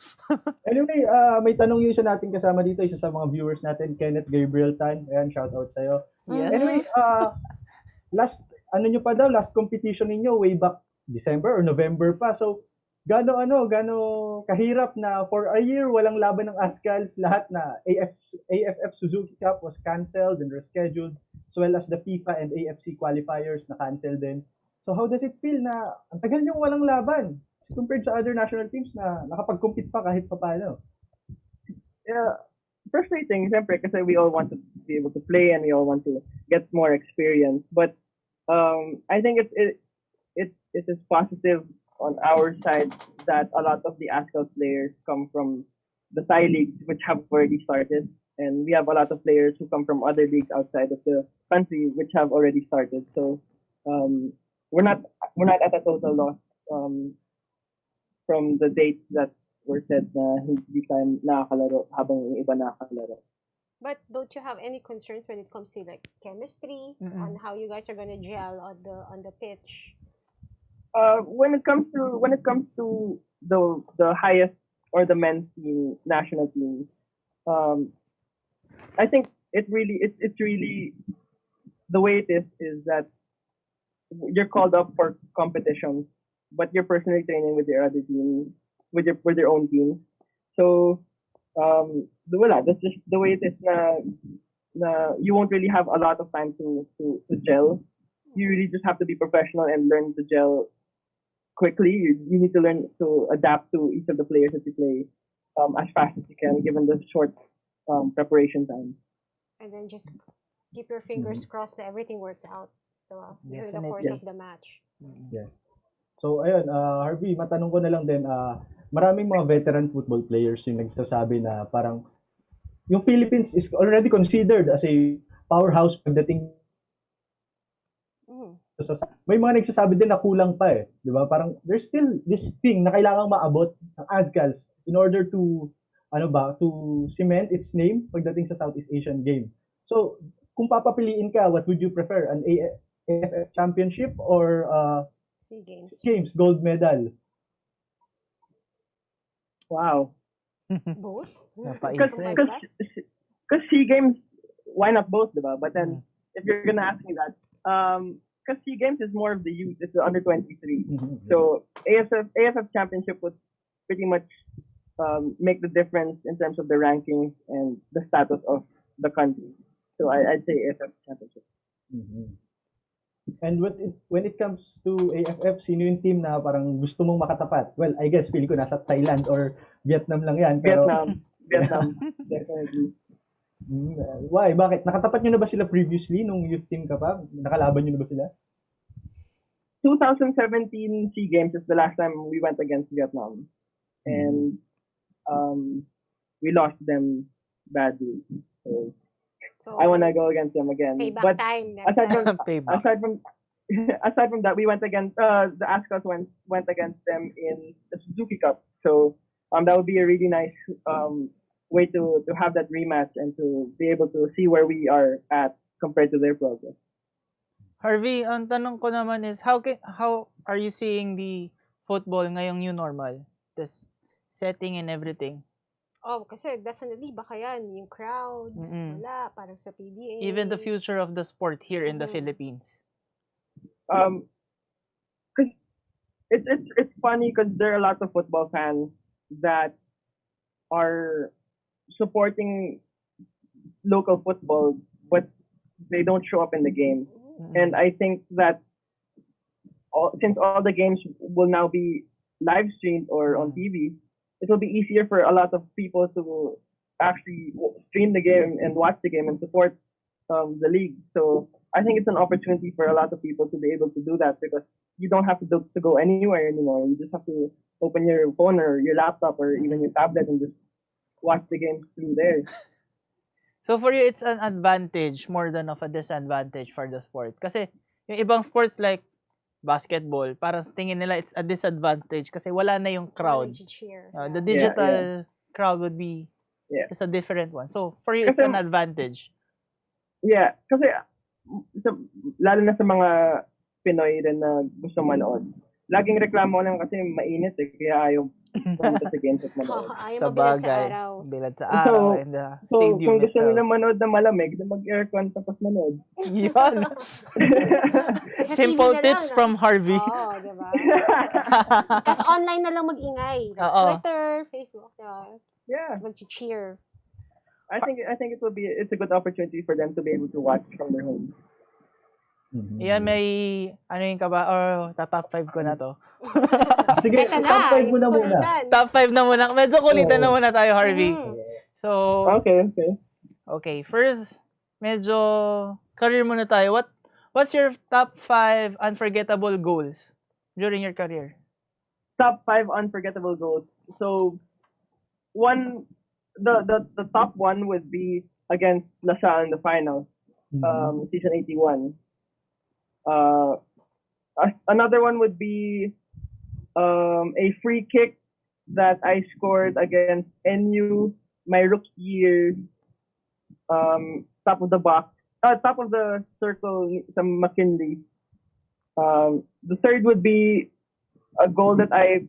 Anyway, may tanong yung isa natin kasama dito, isa sa mga viewers natin, Kenneth Gabriel Tan. Ayan, shout out sa'yo. Yes. Anyway, last competition ninyo way back December or November pa. So, gaano kahirap na for a year walang laban ng Ascals, lahat na AFF Suzuki Cup was canceled and rescheduled, as well as the FIFA and AFC qualifiers na cancel din. So how does it feel na ang tagal niyong walang laban compared sa other national teams na nakapag-compete pa kahit papaano? Yeah, frustrating, siyempre, kasi we all want to be able to play and we all want to get more experience. But I think it is positive on our side that a lot of the ASCAL players come from the Thai leagues, which have already started, and we have a lot of players who come from other leagues outside of the country, which have already started. So we're not at a total loss from the dates that were said na hindi tayo nakakalaro habang yung iba nakakalaro. But don't you have any concerns when it comes to like chemistry on how you guys are gonna gel on the pitch? When it comes to the highest or the men's team, national team, I think it's really the way it is that you're called up for competitions, but you're personally training with your other team, with your own team. So that's just the way it is. Na you won't really have a lot of time to gel. You really just have to be professional and learn to gel quickly. You need to learn to adapt to each of the players that you play as fast as you can, given the short preparation time. And then just keep your fingers crossed that everything works out during the course Definitely. of the match. Yes. So ayun, Harvey, matanong ko na lang din, maraming mga veteran football players yung nagsasabi na parang yung Philippines is already considered as a powerhouse pagdating may mga nagsasabi din na kulang pa eh, 'di ba? Parang there's still this thing na kailangang maabot ng ASCALs in order to to cement its name pagdating sa Southeast Asian game. So, kung papapiliin ka, what would you prefer? An AFF championship or SEA Games. Games gold medal? Wow. Both? Because Napaisip. SEA Games, why not both, diba? But then if you're gonna ask me that, because SEA Games is more of the youth, it's the under 23. So AFF Championship would pretty much make the difference in terms of the rankings and the status of the country. So I'd say AFF Championship. And when it comes to AFF, sino yung team na parang gusto mong makatapat? Well, I guess feeling ko nasa Thailand or Vietnam lang yan. Pero, Vietnam, definitely. Why? Bakit? Nakatapat nyo na ba sila previously nung youth team ka pa? Nakalaban nyo na ba sila? 2017 SEA Games is the last time we went against Vietnam, and we lost them badly. So I want to go against them again. Payback But time. Next aside time. from aside from that, we went against the Ascals went against them in the Suzuki Cup. So that would be a really nice way to have that rematch and to be able to see where we are at compared to their progress. Harvey, ang tanong ko naman is, how are you seeing the football ngayong new normal? This setting and everything. Oh, kasi definitely baka yan, yung crowds, wala, parang sa PBA. Even the future of the sport here in the Philippines. 'Cause it's funny because there are a lot of football fans that are supporting local football, but they don't show up in the game. And I think that since all the games will now be live streamed or on TV, it will be easier for a lot of people to actually stream the game and watch the game and support the league. So I think it's an opportunity for a lot of people to be able to do that because you don't have to go anywhere anymore. You just have to open your phone or your laptop or even your tablet and just watch the games through there. So for you, it's an advantage more than of a disadvantage for the sport. Kasi yung ibang sports like basketball, parang tingin nila it's a disadvantage kasi wala na yung crowd. Cheer. The digital crowd would be it's a different one. So for you, it's an advantage. Yeah, kasi lalo na sa mga Pinoy rin na gusto manood. Laging reklamo lang kasi mainit kaya ayaw pumunta sa games at manood. Ayaw Sa mabilad sa bagay. araw. Bilad sa araw and the So, stadium kung gusto itself. nila manood na malamig, na mag-aircon tapos manood. Yan. Sa Simple TV na tips lang, from Harvey. Oo, diba? Tapos online na lang mag-ingay. Oo. Twitter, Facebook, Yeah, mag-cheer. I think it's a good opportunity for them to be able to watch from their homes. Yan, may, ano yung kaba, or top 5 ko na to. Sige, Eto na, top 5 mo na yung muna. kulitan. Top 5 na muna. Medyo kulitan na muna tayo, Harvey. So, okay. First, medyo career muna tayo. What's your top 5 unforgettable goals during your career? Top 5 unforgettable goals. So, the top one would be against LaSalle in the finals, season 81. Another one would be a free kick that I scored against NU my rookie year, top of the box, top of the circle sa McKinley. The third would be a goal that I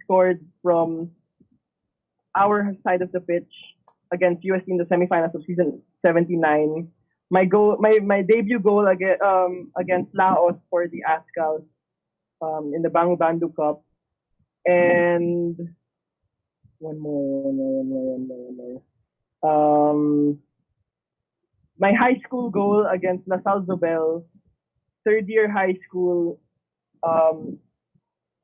scored from our side of the pitch against USC in the semifinals of season 79. My debut goal against Laos for the ASCAL in the Bangu Bandu Cup, and one more. My high school goal against LaSalle Zobel, third year high school. I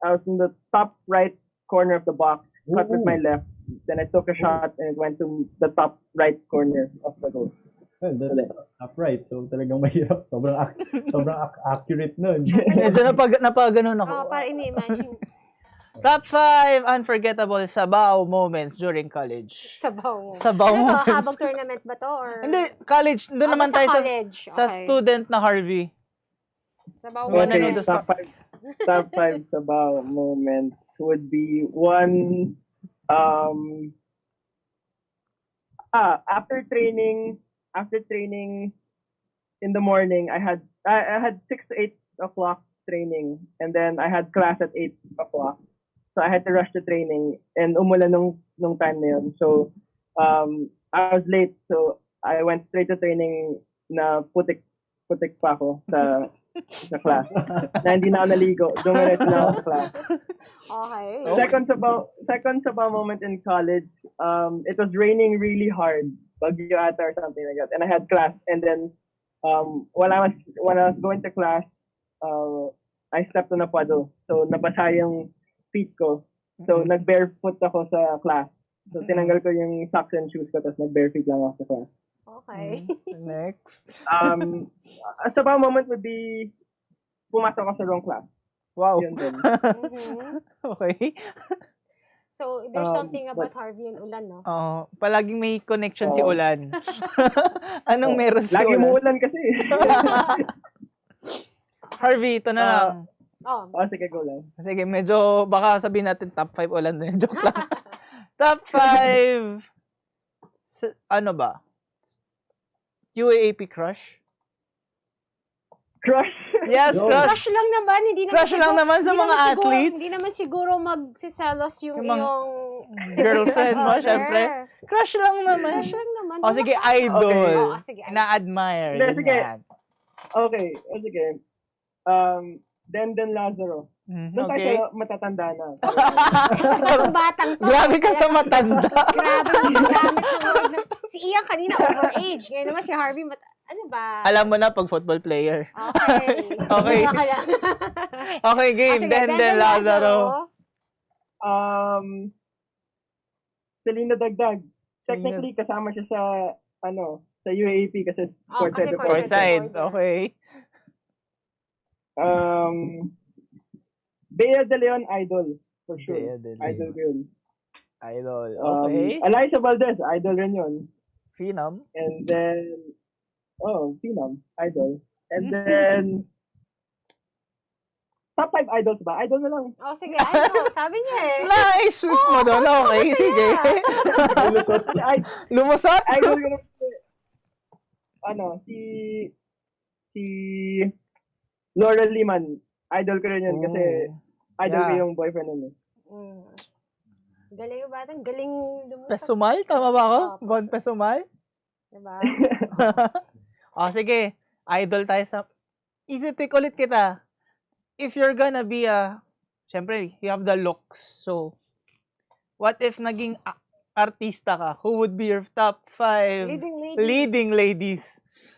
was in the top right corner of the box, cut with my left. Then I took a shot and it went to the top right corner of the goal. Well, that's upright. So talagang mahirap. Sobrang accurate nun. Medyo napaganon ako. Para ini-imagine. Top 5 unforgettable sabaw moments during college. Sabaw. Sabaw Ano to? moments. Habang tournament ba to? Or... Hindi, college. Doon naman basta tayo college. sa student na Harvey. Sabaw One Okay, moments. top five sabaw moments would be one. After training in the morning, I had 6 to 8 o'clock training, and then I had class at 8 o'clock. So I had to rush to training, and umulan nung time na yun. So I was late, so I went straight to training na putik pa ako sa class. Na hindi na ako naligo. Dumiretso na ako sa class. Okay. Second sabaw moment in college, it was raining really hard. Bagyo ata or something like that. And I had class. And then when I was going to class, I stepped on a puddle. So nabasa yung feet ko. So nag-barefoot ako sa class. So tinanggal ko yung socks and shoes ko, tapos nag-barefoot lang ako sa class. Okay. Next. A sabaw moment would be pumasok ako sa wrong class. Wow. Yun din. Okay. So, there's something about Harvey and Ulan, no? Palaging may connection si Ulan. Anong meron si Lagi Ulan? mo ulan kasi. Harvey, ito na lang. Sige, go lang. Sige, medyo baka sabihin natin top 5 Ulan din. Joke lang. Top 5 ano ba? UAAP crush? Crush. Yes, Yo. crush. Crush lang naman, hindi naman Crush lang naman sa hindi mga naman siguro- athletes. Hindi naman siguro magsiselos yung Yung mga iyong girlfriend mo, Oh, syempre. there. Crush lang naman. Crush lang naman. O sige, Okay. idol. Oo, sige. Na-admire. Hindi, sige. ganyan. Okay, sige. Denden Lazaro. Doon tayo Okay. sa matatanda na. Isa ka ng batang to. Grabe ka sa matanda. Grabe yung gamit ng word na. Si Ian kanina overage. Ngayon naman si Harvey, ano ba? Alam mo na pag football player. Okay. Okay. Wala ka lang. Okay, game. Sige, Denden Lazaro. Selena Dagdag. Technically, kasama siya sa, sa UAAP kasi kasi courtside courtside. Courtside. Courtside. Okay. Bea De Leon, idol. For sure. Bea De Leon. Idol ko yun. Idol. Okay. Eliza Valdez, idol rin yun. Phenom. And then, Phenom, idol. And then, top 5 idols ba? Idol na lang. Oh, sige. Ano? Sabi niya eh. Nice! Swift mo doon. Okay, sige. Lulusot. Lumusot? Idol ko na si Laurel Liman. Idol ko rin yun kasi idol ko Yeah. yung boyfriend nun. Mm. Galing yung batang. Galing lumusot. Pesumal? Tama ba ako? Oo, Bon Pesumal? Diba? O, sige. Idol tayo sa... Easy pick ulit kita. If you're gonna be syempre, you have the looks. So, what if naging artista ka? Who would be your top 5 Leading ladies. ladies?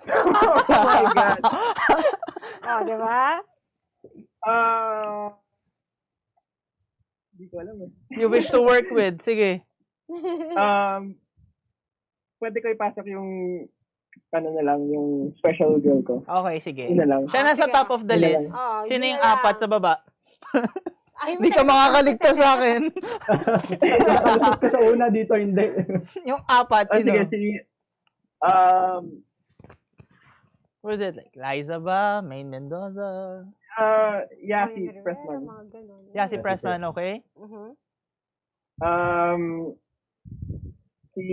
Oh my God. Oh, diba? Hindi ko alam eh. You wish to work with? Sige. Pwede ko ipasok yung yung special girl ko. Okay, sige. Yun na lang. Siya nasa sige. top of the Yun na list. lang. Oh, Sino yun yung na lang. apat sa baba? Ay, Hindi ka makakaligtas sa akin. Nakalusot ka sa una, dito hindi. Yung apat, sino? Sige, Was it like Liza ba? Maine Mendoza? Yasi Rivera, Pressman. mga ganun. Yeah, si Pressman, okay? Mhm. Si...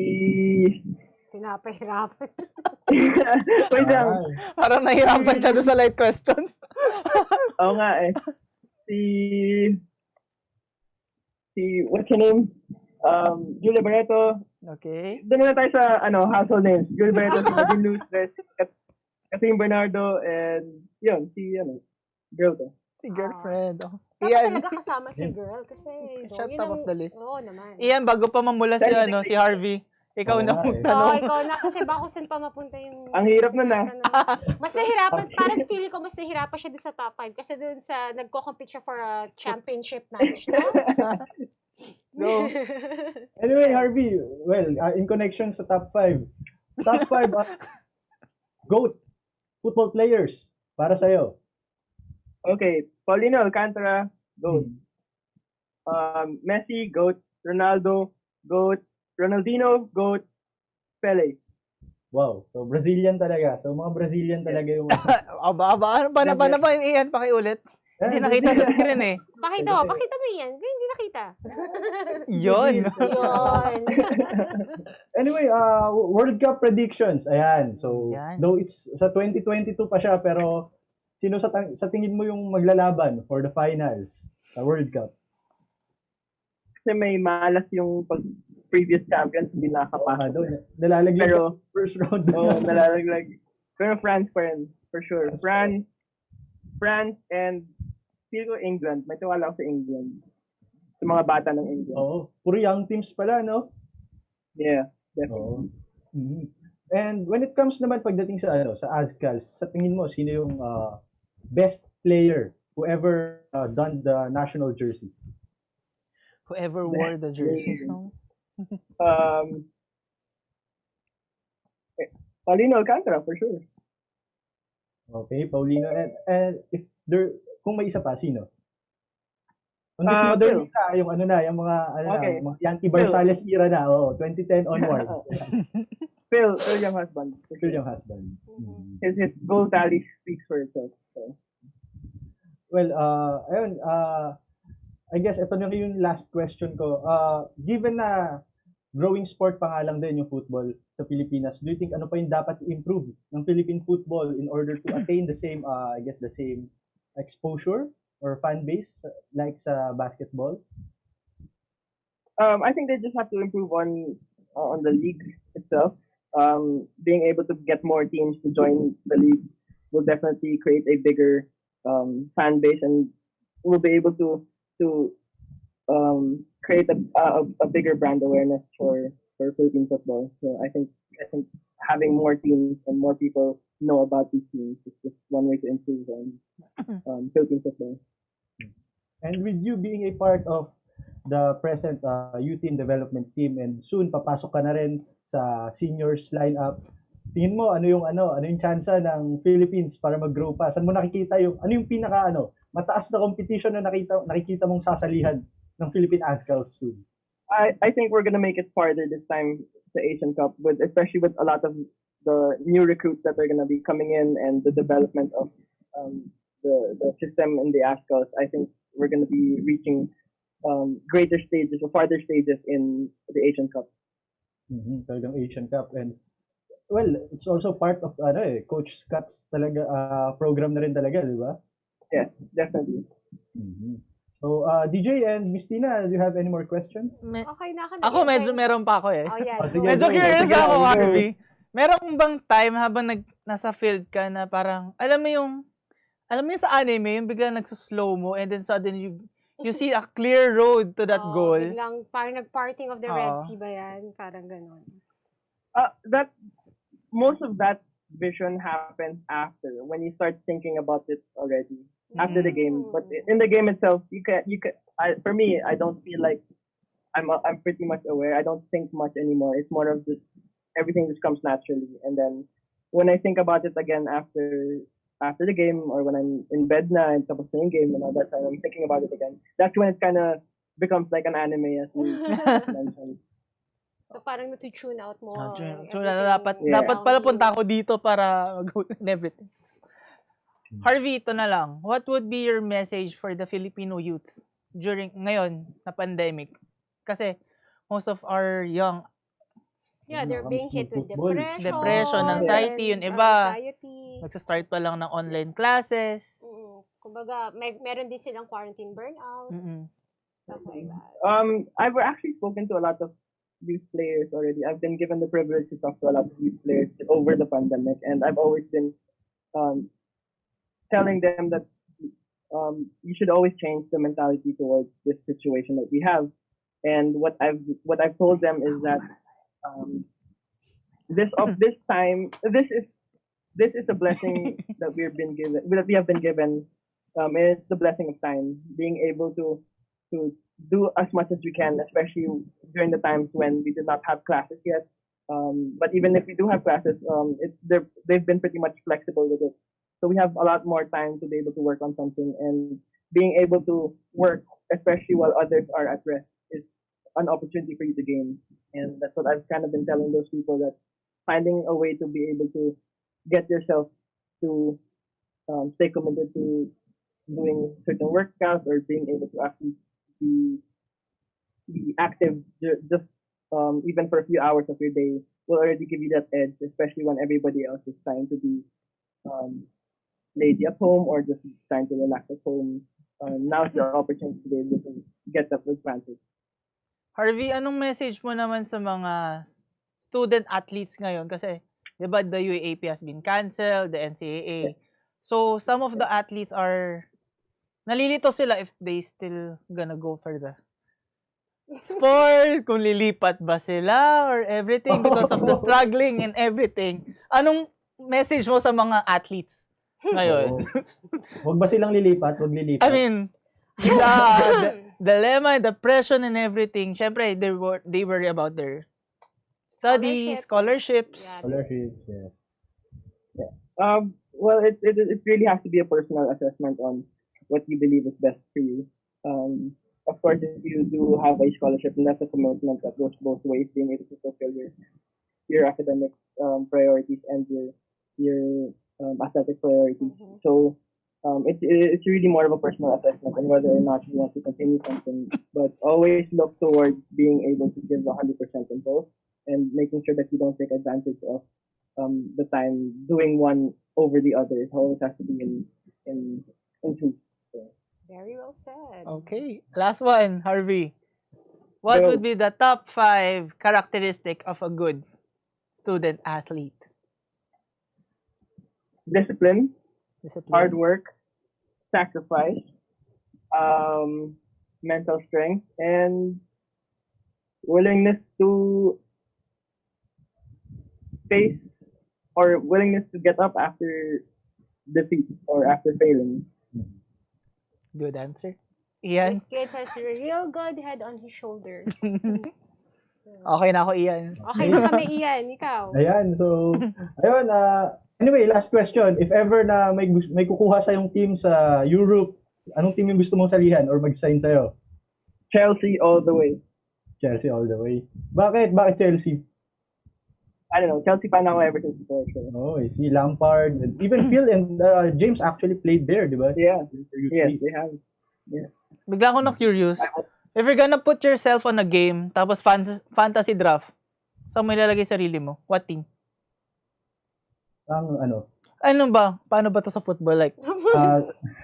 Pinapahirapan. Wait lang. Parang nahirapan siya doon sa light questions. Oo nga eh. What's her name? Julia Barreto. Okay. Doon na tayo sa household names. Julia Barreto, si Nadine Lustres, Kasim Bernardo, and yun, girl to. Si girlfriend. Oh. Dapat Iyan. talaga kasama si girl kasi Siya yun top ang- of the list. Oo naman. Iyan, bago pa mamula si, si Harvey, ikaw Oo na nga eh. Oo, magtanong. ikaw na kasi baka kung saan pa mapunta yung... Ang hirap nun ah. Mas nahirapan, parang feeling ko mas nahirapan siya dun sa top 5 kasi dun sa nagko-compete siya for a championship match, no? Go. Anyway, Harvey, well, in connection sa top 5. Top 5 GOAT football players para sa'yo. Okay, Paulino Alcantara, GOAT. Messi, GOAT. Ronaldo, GOAT. Ronaldinho, GOAT. Pele. Wow. So, Brazilian talaga. So, mga Brazilian talaga yung... Aba, ano ba Iyan, pakiulit. Hindi nakita sa screen eh. Pakita mo, pakita mo yan. Kaya hindi nakita. Yun. Yun. Anyway, World Cup predictions. Ayan. So, Yan. though it's sa 2022 pa siya, pero sino sa tingin mo yung maglalaban for the finals sa World Cup? Kasi may malas yung previous champions, hindi nakakapasok. Doon. Nalalaglag Pero, first round. nalalaglag. Pero France pa rin, for sure. France and feel ko England. May tiwala ako sa England. Sa mga bata ng England. Oo. Puro young teams pala, no? Yeah, Oo. definitely. Mhm. And when it comes naman pagdating sa sa ASCALs, sa tingin mo sino yung best player who ever donned the national jersey? Whoever wore the jersey. No? Paulino Alcantara, for sure. Okay, Paulino. And if there, kung may isa pa, sino? On this Phil. modern era, yung yung mga, Okay. mga Yankee Barzales era na, 2010 onwards. Phil yung husband. For Still sure. yung husband. Mhm. His goal tally speaks for itself. So. Well, ayun, I guess ito na yung last question ko. Given na growing sport pa nga lang din yung football sa Pilipinas. Do you think ano pa yung dapat i-improve ng Philippine football in order to attain the same, I guess, the same exposure or fan base like sa basketball? I think they just have to improve on the league itself. Being able to get more teams to join the league will definitely create a bigger fan base, and will be able to create a bigger brand awareness for Philippine football. So I think having more teams and more people know about these teams is just one way to improve Philippine football. And with you being a part of the present youth team development team and soon papasok ka na rin sa seniors lineup, tingin mo ano yung tsansa ng Philippines para mag-grow pa? Saan mo nakikita yung pinaka mataas na competition na nakikita mong sasalihan ng Philippine Ascals soon? I think we're gonna make it farther this time to Asian Cup, especially with a lot of the new recruits that are gonna be coming in and the development of the system in the ASCALs. I think we're gonna be reaching greater stages or farther stages in the Asian Cup. Talagang Asian Cup. And well, it's also part of Coach Scott's talaga program na rin talaga, di ba? Yes, definitely. So, DJ and Miss Tina, do you have any more questions? Okay na ako. Ako medyo meron pa ako eh. Oh, yeah. Oh, sige. Medyo go. curious Sige, ako, go. Harvey. Meron bang time habang nasa field ka na parang, alam mo yung sa anime, yung biglang nagsuslow mo and then suddenly you see a clear road to that goal. Biglang parang nag-parting of the Red Sea ba yan? Parang ganun. That most of that vision happens after, when you start thinking about it already after the game. But in the game itself, for me, I don't feel like I'm pretty much aware. I don't think much anymore. It's more of just everything just comes naturally. And then when I think about it again after the game, or when I'm in bed na and tapos na yung game and all that time, I'm thinking about it again. That's when it kind of becomes like an anime, as you mentioned. So parang natutune out mo. So everything dapat pala around punta you. ako dito para mag-go and everything. Harvey, ito na lang. What would be your message for the Filipino youth ngayon na pandemic? Kasi most of our young Yeah, they're being hit with Football. Depression, anxiety, yung and iba. anxiety. Nagsa-start pa lang ng online classes. Kumbaga, meron din silang quarantine burnout. Stuff like that. I've actually spoken to a lot of youth players already. I've been given the privilege to talk to a lot of youth players over the pandemic, and I've always been telling them that you should always change the mentality towards this situation that we have. And what I've told them is that this time, this is a blessing that we have been given. And it's the blessing of time, being able to do as much as we can, especially during the times when we did not have classes yet. But even if we do have classes, they've been pretty much flexible with it. So we have a lot more time to be able to work on something, and being able to work, especially while others are at rest, is an opportunity for you to gain. And that's what I've kind of been telling those people, that finding a way to be able to get yourself to stay committed to doing certain workouts, or being able to actually be active just even for a few hours of your day will already give you that edge, especially when everybody else is trying to be lazy at home or just trying to relax at home. Now's your opportunity to be able to get that advantage. Harvey, anong message mo naman sa mga student athletes ngayon? Kasi, di ba, the UAAP has been canceled, the NCAA. So, some of the athletes nalilito sila if they still gonna go for the sport, kung lilipat ba sila or everything because of the struggling and everything. Anong message mo sa mga athletes ngayon? Huwag ba silang lilipat? Huwag lilipat. I mean, the dilemma, the pressure and everything. Syempre, they worry about their studies, scholarships. Scholarships, yes. Well, it really has to be a personal assessment on what you believe is best for you. Of course, if you do have a scholarship, and that's a commitment that goes both ways, being able to fulfill your academic priorities and your athletic priorities. So it's really more of a personal assessment on whether or not you want to continue something. But always look towards being able to give 100% in both, and making sure that you don't take advantage of the time doing one over the other. It always has to be in two. So, Very well said. Okay. Last one, Harvey. What So- would be the top 5 characteristic of a good student athlete? discipline, Discipline. hard work, sacrifice, mental strength, and willingness to face or willingness to get up after defeat or after failing. Good answer. Ian? This kid has a real good head on his shoulders. Okay na ako, Ian. Okay na kami, Ian. Ikaw. Ayan, so, ayun, anyway, last question. If ever na may kukuha sa yung team sa Europe, anong team yung gusto mong salihan or mag-sign sa'yo? Chelsea all the way. Chelsea all the way. Bakit? Bakit Chelsea? I don't know. Chelsea fan ako ever since before. So. Oh, I see. Lampard. And even Phil and James actually played there, di ba? Yeah. Yes, they have. Bigla ako na-curious. If you're gonna put yourself on a game, tapos fantasy draft, saan mo ilalagay sarili mo? What team? Ang ano? Ano ba? Paano ba to sa football? Like, ah,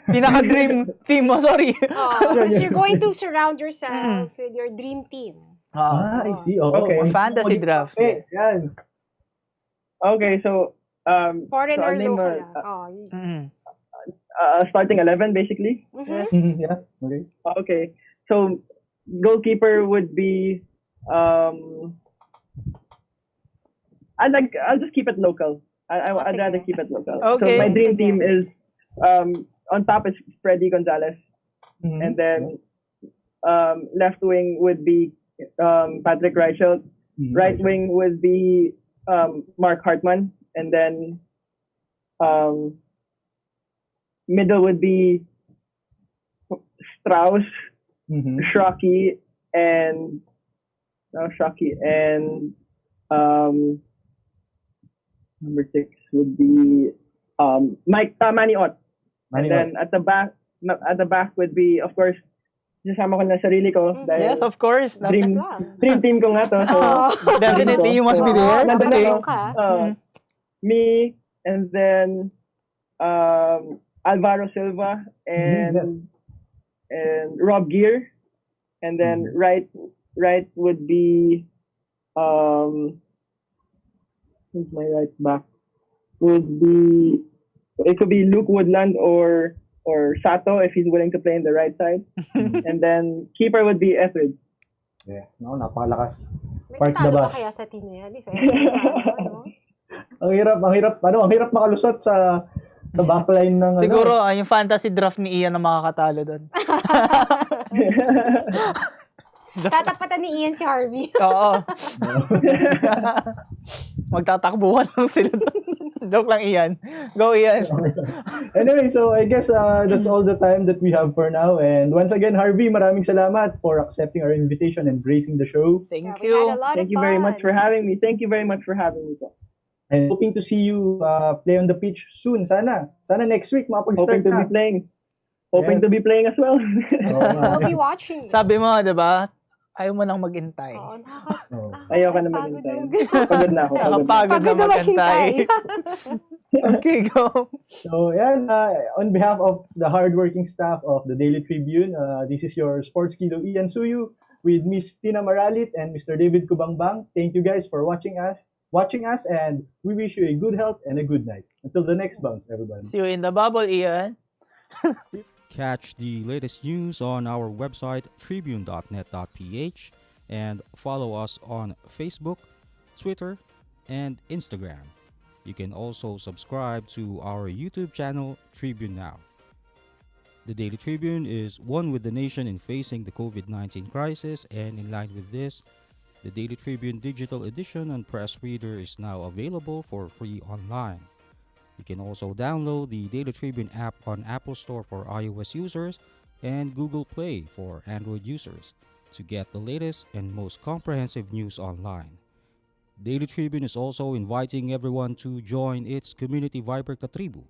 pinaka-dream team mo, sorry. Because you're going to surround yourself with your dream team. I see. Oh, Okay. Fantasy draft. Okay, yan. Okay, so Foreign so or I'll name local. Mm. starting 11 basically. Mhm. Yeah, okay. Okay, so goalkeeper would be I'll just keep it local. I'd rather keep it local. So Okay. my dream Sige. team is on top is Freddy Gonzalez, Mhm. and then left wing would be Patrick Reichelt. Mhm. Right wing would be Mark Hartman, and then middle would be Strauss, Mhm. Shockey, and number 6 would be Manny Ott. Manny And then at the back would be, of course, sasama ko na sarili ko dahil Yes, of course. dream Lang. dream team ko nga to. So Definitely, you must be there. nandun Okay. ako. ka. Me, and then Alvaro Silva and Rob Gear, and then right would be who's my right back? Would be, it could be Luke Woodland or Sato if he's willing to play in the right side, and then keeper would be Etheridge. Yeah, no, napakalakas. May Park the talo bus. pa kaya sa team na yan? If ever, ano? Ang hirap makalusot sa backline ng Siguro, yung fantasy draft ni Ian ang makakatalo doon. Tatapatan ni Ian si Harvey. Oo. Magtatakbuhan lang sila doon. Joke lang, Ian. Go, Ian. Anyway, so I guess that's all the time that we have for now. And once again, Harvey, maraming salamat for accepting our invitation and gracing the show. Thank Yeah, we had a you. lot Thank of you very fun. much for having me. Thank you very much for having me. And hoping to see you play on the pitch soon. Sana next week makapag-start Hoping to na. be playing. Hoping Yeah. to be playing as well. Oo nga. We'll be watching. Sabi mo, di ba? Ayaw mo nang maghintay. Oo, Oo. Ayoko na nakakapagod maghintay. na Pagod na ako. Pagod na. Nakapagod na maghintay. Okay, go. So, yan, on behalf of the hardworking staff of the Daily Tribune, this is your sports kiddo Ian Suyu with Miss Tina Maralit and Mr. David Cubangbang. Thank you guys for watching us, and we wish you a good health and a good night. Until the next bounce, everybody. See you in the bubble, Ian. Catch the latest news on our website tribune.net.ph and follow us on Facebook, Twitter, and Instagram. You can also subscribe to our YouTube channel, Tribune Now. The Daily Tribune is one with the nation in facing the COVID-19 crisis, and in line with this, the Daily Tribune digital edition and press reader is now available for free online. You can also download the Daily Tribune app on Apple Store for iOS users and Google Play for Android users to get the latest and most comprehensive news online. Daily Tribune is also inviting everyone to join its community Viber Katribu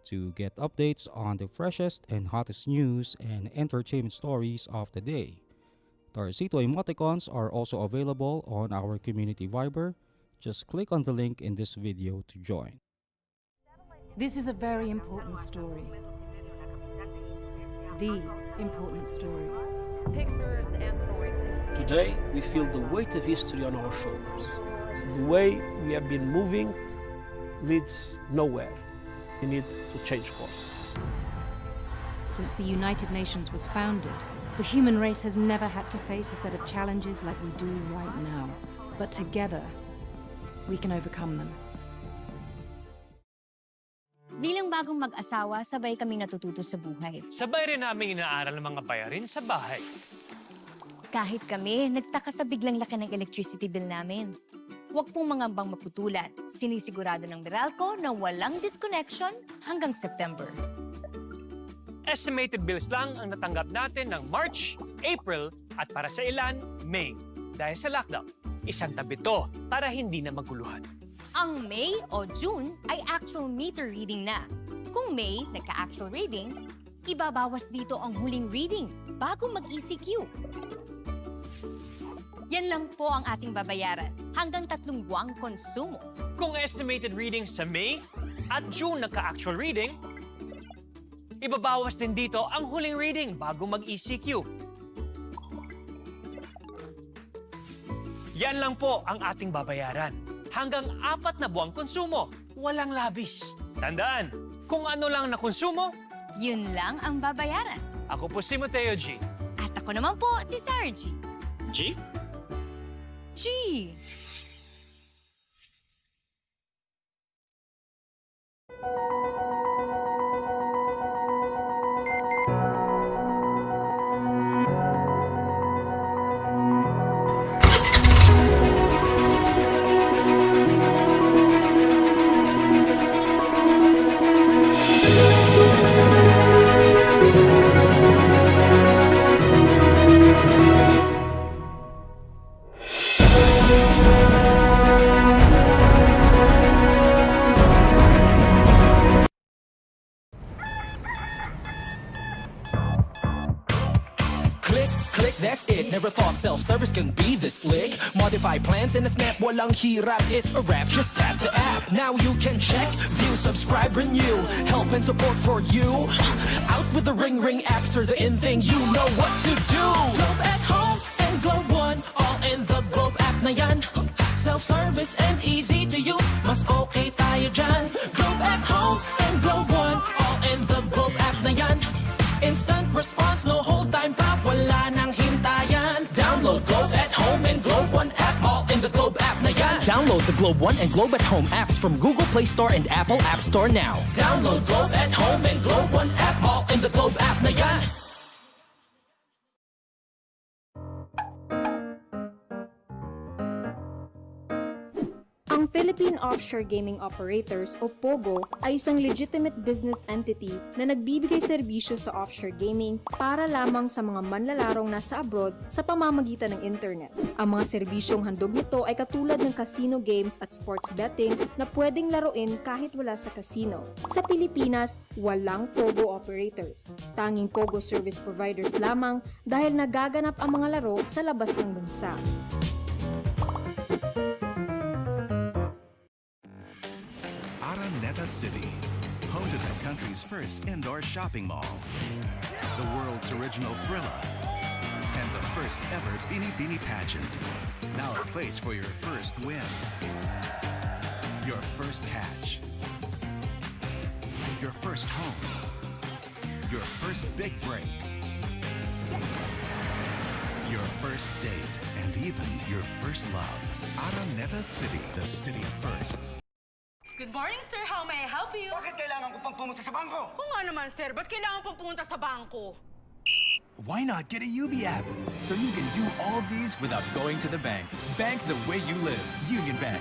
to get updates on the freshest and hottest news and entertainment stories of the day. Tarcito emoticons are also available on our community Viber. Just click on the link in this video to join. This is a very important story. The important story. Pictures and stories. Today, we feel the weight of history on our shoulders. The way we have been moving leads nowhere. We need to change course. Since the United Nations was founded, the human race has never had to face a set of challenges like we do right now. But together, we can overcome them. Bilang bagong mag-asawa, sabay kaming natututo sa buhay. Sabay rin namin inaaral ng mga bayarin sa bahay. Kahit kami, nagtaka sa biglang laki ng electricity bill namin. Huwag pong mangambang maputulan. Sinisigurado ng Meralco na walang disconnection hanggang September. Estimated bills lang ang natanggap natin ng March, April at para sa ilan, May. Dahil sa lockdown, isang tabi to para hindi na maguluhan. Ang May o June ay actual meter reading na. Kung May nagka-actual reading, ibabawas dito ang huling reading bago mag-ECQ. Yan lang po ang ating babayaran hanggang 3 buwang konsumo. Kung estimated reading sa May at June nagka-actual reading, ibabawas din dito ang huling reading bago mag-ECQ. Yan lang po ang ating babayaran. Hanggang 4 na buwang konsumo, walang labis. Tandaan, kung ano lang na konsumo, yun lang ang babayaran. ako po si Mateo G. At ako naman po si Sarah G. G? G! That's it, never thought self-service can be this slick. Modify plans in a snap, walang hirap, it's a wrap. Just tap the app, now you can check, view, subscribe, renew. Help and support for you. Out with the Ring apps are the in thing, you know what to do. Globe at home and Globe One, all in the Globe app na yan. Self-service and easy to use, mas okay tayo dyan. Globe at home and Globe One, all in the Globe app na yan. Instant response, no hold time pa, wala nang hintayan. Download Globe at Home and Globe One app, all in the Globe app na yan. Download the Globe One and Globe at Home apps from Google Play Store and Apple App Store now. Download Globe at Home and Globe One app, all in the Globe app na yan. Ang Philippine Offshore Gaming Operators o POGO ay isang legitimate business entity na nagbibigay serbisyo sa offshore gaming para lamang sa mga manlalarong nasa abroad sa pamamagitan ng internet. Ang mga serbisyong handog nito ay katulad ng casino games at sports betting na pwedeng laruin kahit wala sa casino. Sa Pilipinas, walang POGO operators. Tanging POGO service providers lamang dahil nagaganap ang mga laro sa labas ng bansa. Araneta City, home to the country's first indoor shopping mall, the world's original Thrilla, and the first ever Bini Bini pageant. Now a place for your first win, your first catch, your first home, your first big break, your first date, and even your first love. Araneta City, the city of firsts. Good morning, sir. How may I help you? Bakit kailangan ko pang pumunta sa bangko? Oo nga naman, sir. Ba't kailangan pang pumunta sa bangko? Why not get a UB app so you can do all these without going to the bank? Bank the way you live. Union Bank.